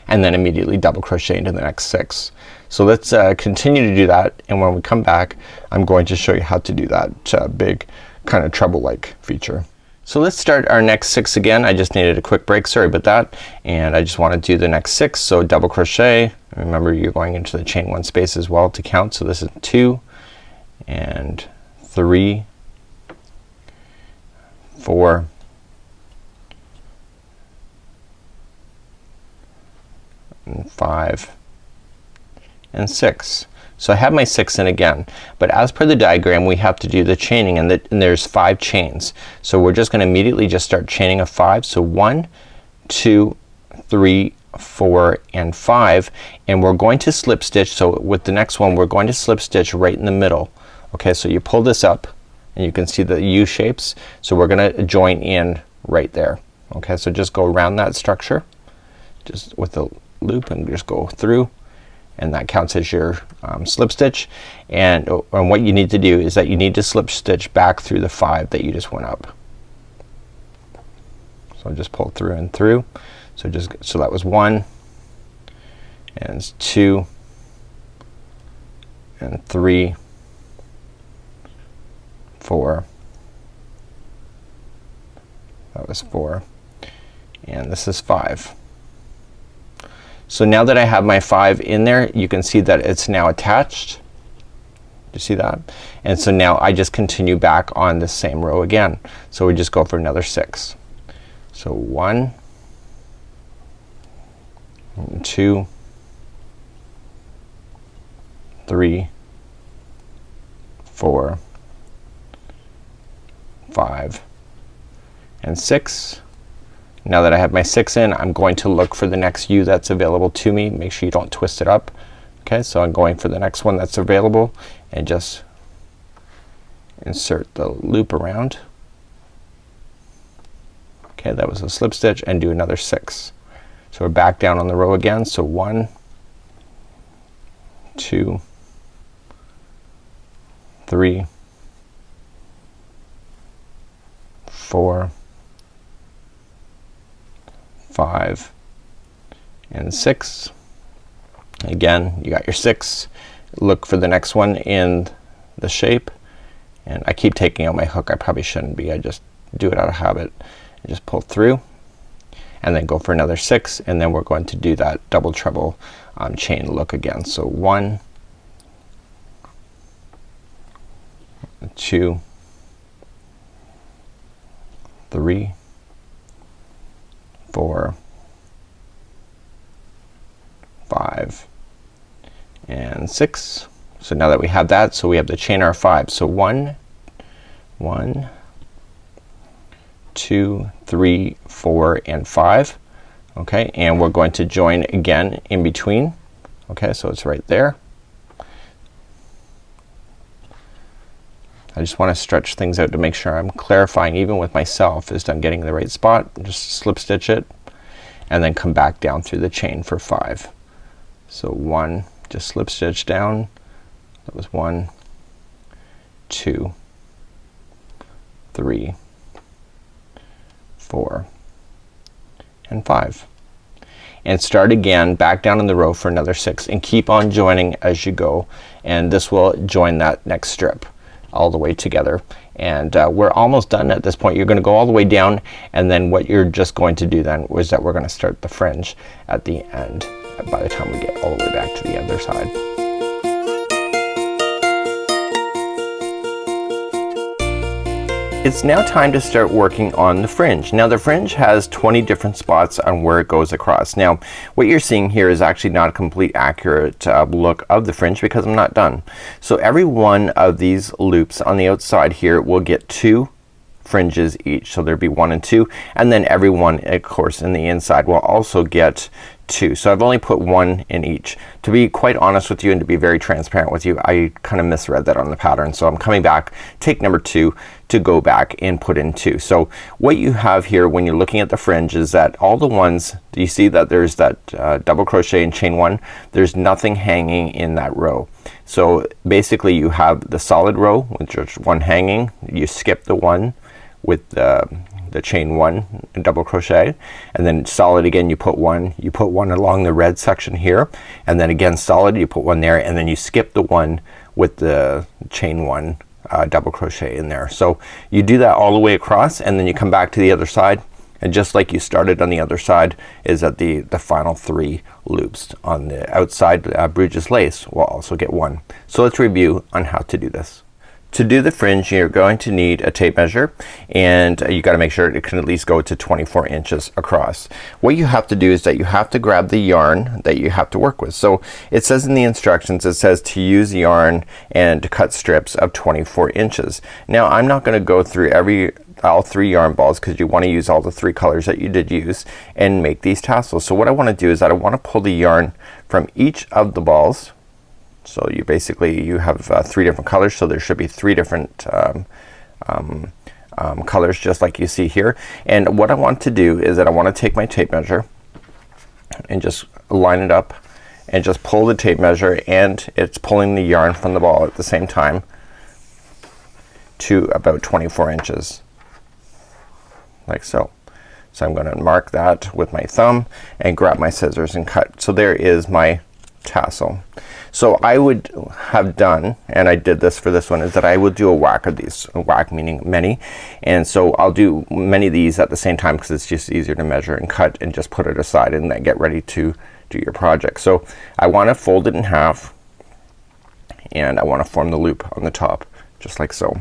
S1: and then immediately double crochet into the next 6. So let's continue to do that, and when we come back I'm going to show you how to do that big kind of treble like feature. So let's start our next 6 again. I just needed a quick break, sorry about that, and I just want to do the next 6. So double crochet, remember you're going into the chain 1 space as well to count. So this is 2 and 3, 4, 5 and 6. So I have my 6 in again, but as per the diagram we have to do the chaining, and there's 5 chains. So we're just gonna immediately just start chaining of 5. So 1, 2, 3, 4 and 5, and we're going to slip stitch. So with the next one we're going to slip stitch right in the middle. Okay, so you pull this up and you can see the U shapes. So we're gonna join in right there. Okay, so just go around that structure just with the loop and just go through, and that counts as your slip stitch. And what you need to do is that you need to slip stitch back through the 5 that you just went up. So just pull through and through. So that was 1 and 2 and 3, 4, that was 4, and this is 5. So now that I have my 5 in there, you can see that it's now attached. You see that? And so now I just continue back on the same row again. So we just go for another 6. So 1, 2, 3, 4, 5 and 6. Now that I have my 6 in, I'm going to look for the next U that's available to me. Make sure you don't twist it up. Okay, so I'm going for the next one that's available and just insert the loop around. Okay, that was a slip stitch, and do another 6. So we're back down on the row again. So 1, 2, 3, 4, 5 and 6. Again, you got your 6. Look for the next one in the shape, and I keep taking out my hook. I probably shouldn't be. I just do it out of habit. I just pull through and then go for another 6, and then we're going to do that double treble chain look again. So 1, 2, 3, 4, 5 and 6. So now that we have that, so we have to chain our 5. So 1, 2, 3, 4 and 5. Okay, and we're going to join again in between. Okay, so it's right there. I just want to stretch things out to make sure I'm clarifying even with myself as I'm getting the right spot. Just slip stitch it and then come back down through the chain for 5. So 1, just slip stitch down. That was 1, 2, 3, 4 and 5. And start again back down in the row for another 6, and keep on joining as you go, and this will join that next strip all the way together. And we're almost done at this point. You're gonna go all the way down, and then what you're just going to do then is that we're gonna start the fringe at the end by the time we get all the way back to the other side. It's now time to start working on the fringe. Now the fringe has 20 different spots on where it goes across. Now what you're seeing here is actually not a complete accurate look of the fringe because I'm not done. So every one of these loops on the outside here will get 2 fringes each. So there'd be 1 and 2, and then every one of course in the inside will also get 2. So I've only put 1 in each. To be quite honest with you and to be very transparent with you, I kind of misread that on the pattern. So I'm coming back, take number 2 to go back and put in 2. So what you have here when you're looking at the fringe is that all the ones, do you see that there's that double crochet and chain 1? There's nothing hanging in that row. So basically you have the solid row with just 1 hanging. You skip the one with the the chain 1 and double crochet, and then solid again you put one along the red section here, and then again solid you put one there, and then you skip the one with the chain 1 double crochet in there. So you do that all the way across, and then you come back to the other side, and just like you started on the other side is that the final 3 loops on the outside Brugge's lace will also get 1. So let's review on how to do this. To do the fringe you're going to need a tape measure, and you got to make sure it can at least go to 24 inches across. What you have to do is that you have to grab the yarn that you have to work with. So it says in the instructions, it says to use yarn and to cut strips of 24 inches. Now I'm not going to go through all 3 yarn balls because you want to use all the 3 colors that you did use and make these tassels. So what I want to do is that I want to pull the yarn from each of the balls. So you basically you have 3 different colors, so there should be 3 different colors just like you see here. And what I want to do is that I want to take my tape measure and just line it up and just pull the tape measure, and it's pulling the yarn from the ball at the same time to about 24 inches like so. So I'm gonna mark that with my thumb and grab my scissors and cut. So there is my tassel. So I would have done, and I did this for this one, is that I would do a whack of these, a whack meaning many, and so I'll do many of these at the same time because it's just easier to measure and cut and just put it aside and then get ready to do your project. So I want to fold it in half, and I want to form the loop on the top just like so.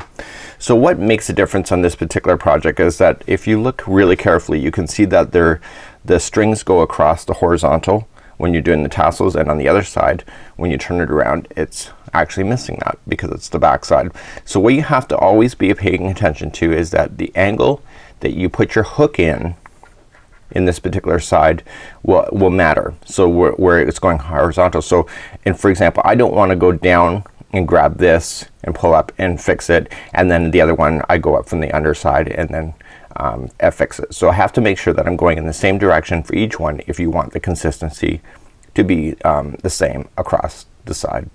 S1: So what makes a difference on this particular project is that if you look really carefully you can see that the strings go across the horizontal when you're doing the tassels, and on the other side when you turn it around it's actually missing that because it's the back side. So what you have to always be paying attention to is that the angle that you put your hook in this particular side will matter. So where it's going horizontal. So for example I don't want to go down and grab this and pull up and fix it, and then the other one I go up from the underside and then fix it. So I have to make sure that I'm going in the same direction for each one if you want the consistency to be the same across the side.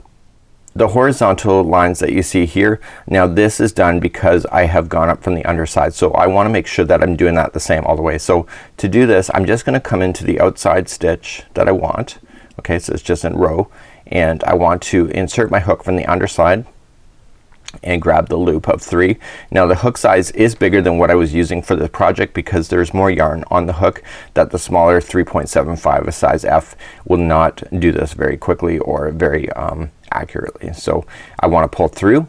S1: The horizontal lines that you see here, now this is done because I have gone up from the underside, so I want to make sure that I'm doing that the same all the way. So to do this I'm just gonna come into the outside stitch that I want. Okay, so it's just in row, and I want to insert my hook from the underside and grab the loop of 3. Now the hook size is bigger than what I was using for the project because there's more yarn on the hook, that the smaller 3.75 a size F will not do this very quickly or very accurately. So I want to pull through,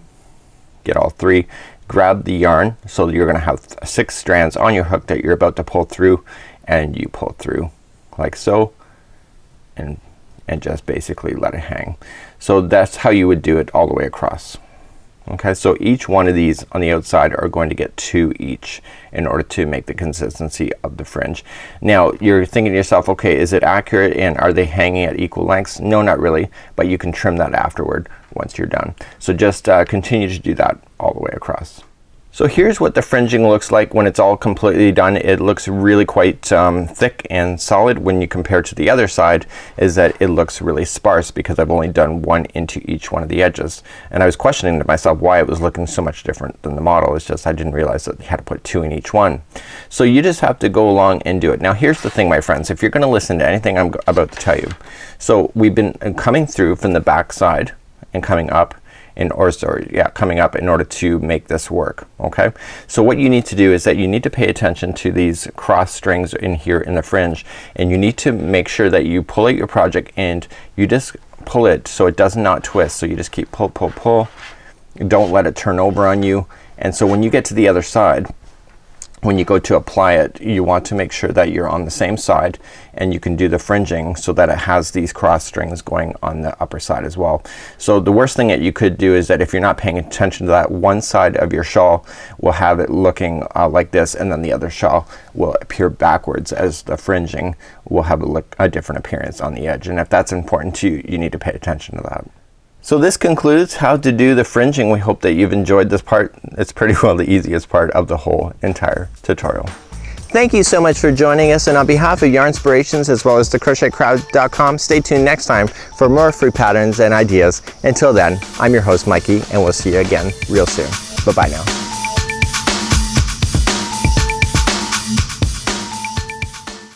S1: get all 3, grab the yarn, so you're gonna have 6 strands on your hook that you're about to pull through, and you pull through like so, and just basically let it hang. So that's how you would do it all the way across. Okay, so each one of these on the outside are going to get 2 each in order to make the consistency of the fringe. Now you're thinking to yourself, okay, is it accurate and are they hanging at equal lengths? No, not really, but you can trim that afterward once you're done. So just continue to do that all the way across. So here's what the fringing looks like when it's all completely done. It looks really quite thick and solid. When you compare to the other side is that it looks really sparse because I've only done 1 into each one of the edges, and I was questioning to myself why it was looking so much different than the model. It's just I didn't realize that you had to put 2 in each one. So you just have to go along and do it. Now here's the thing my friends, if you're gonna listen to anything I'm about to tell you, so we've been coming through from the back side and coming up coming up in order to make this work. Okay, so what you need to do is that you need to pay attention to these cross strings in here in the fringe, and you need to make sure that you pull out your project and you just pull it so it does not twist. So you just keep pull, pull, pull. Don't let it turn over on you. And so when you get to the other side, when you go to apply it, you want to make sure that you're on the same side and you can do the fringing so that it has these cross strings going on the upper side as well. So the worst thing that you could do is that if you're not paying attention to that, one side of your shawl will have it looking like this, and then the other shawl will appear backwards as the fringing will have a different appearance on the edge. And if that's important to you, you need to pay attention to that. So this concludes how to do the fringing. We hope that you've enjoyed this part. It's pretty well the easiest part of the whole entire tutorial. Thank you so much for joining us, and on behalf of Yarnspirations as well as the crochetcrowd.com, stay tuned next time for more free patterns and ideas. Until then, I'm your host Mikey, and we'll see you again real soon. Bye bye now.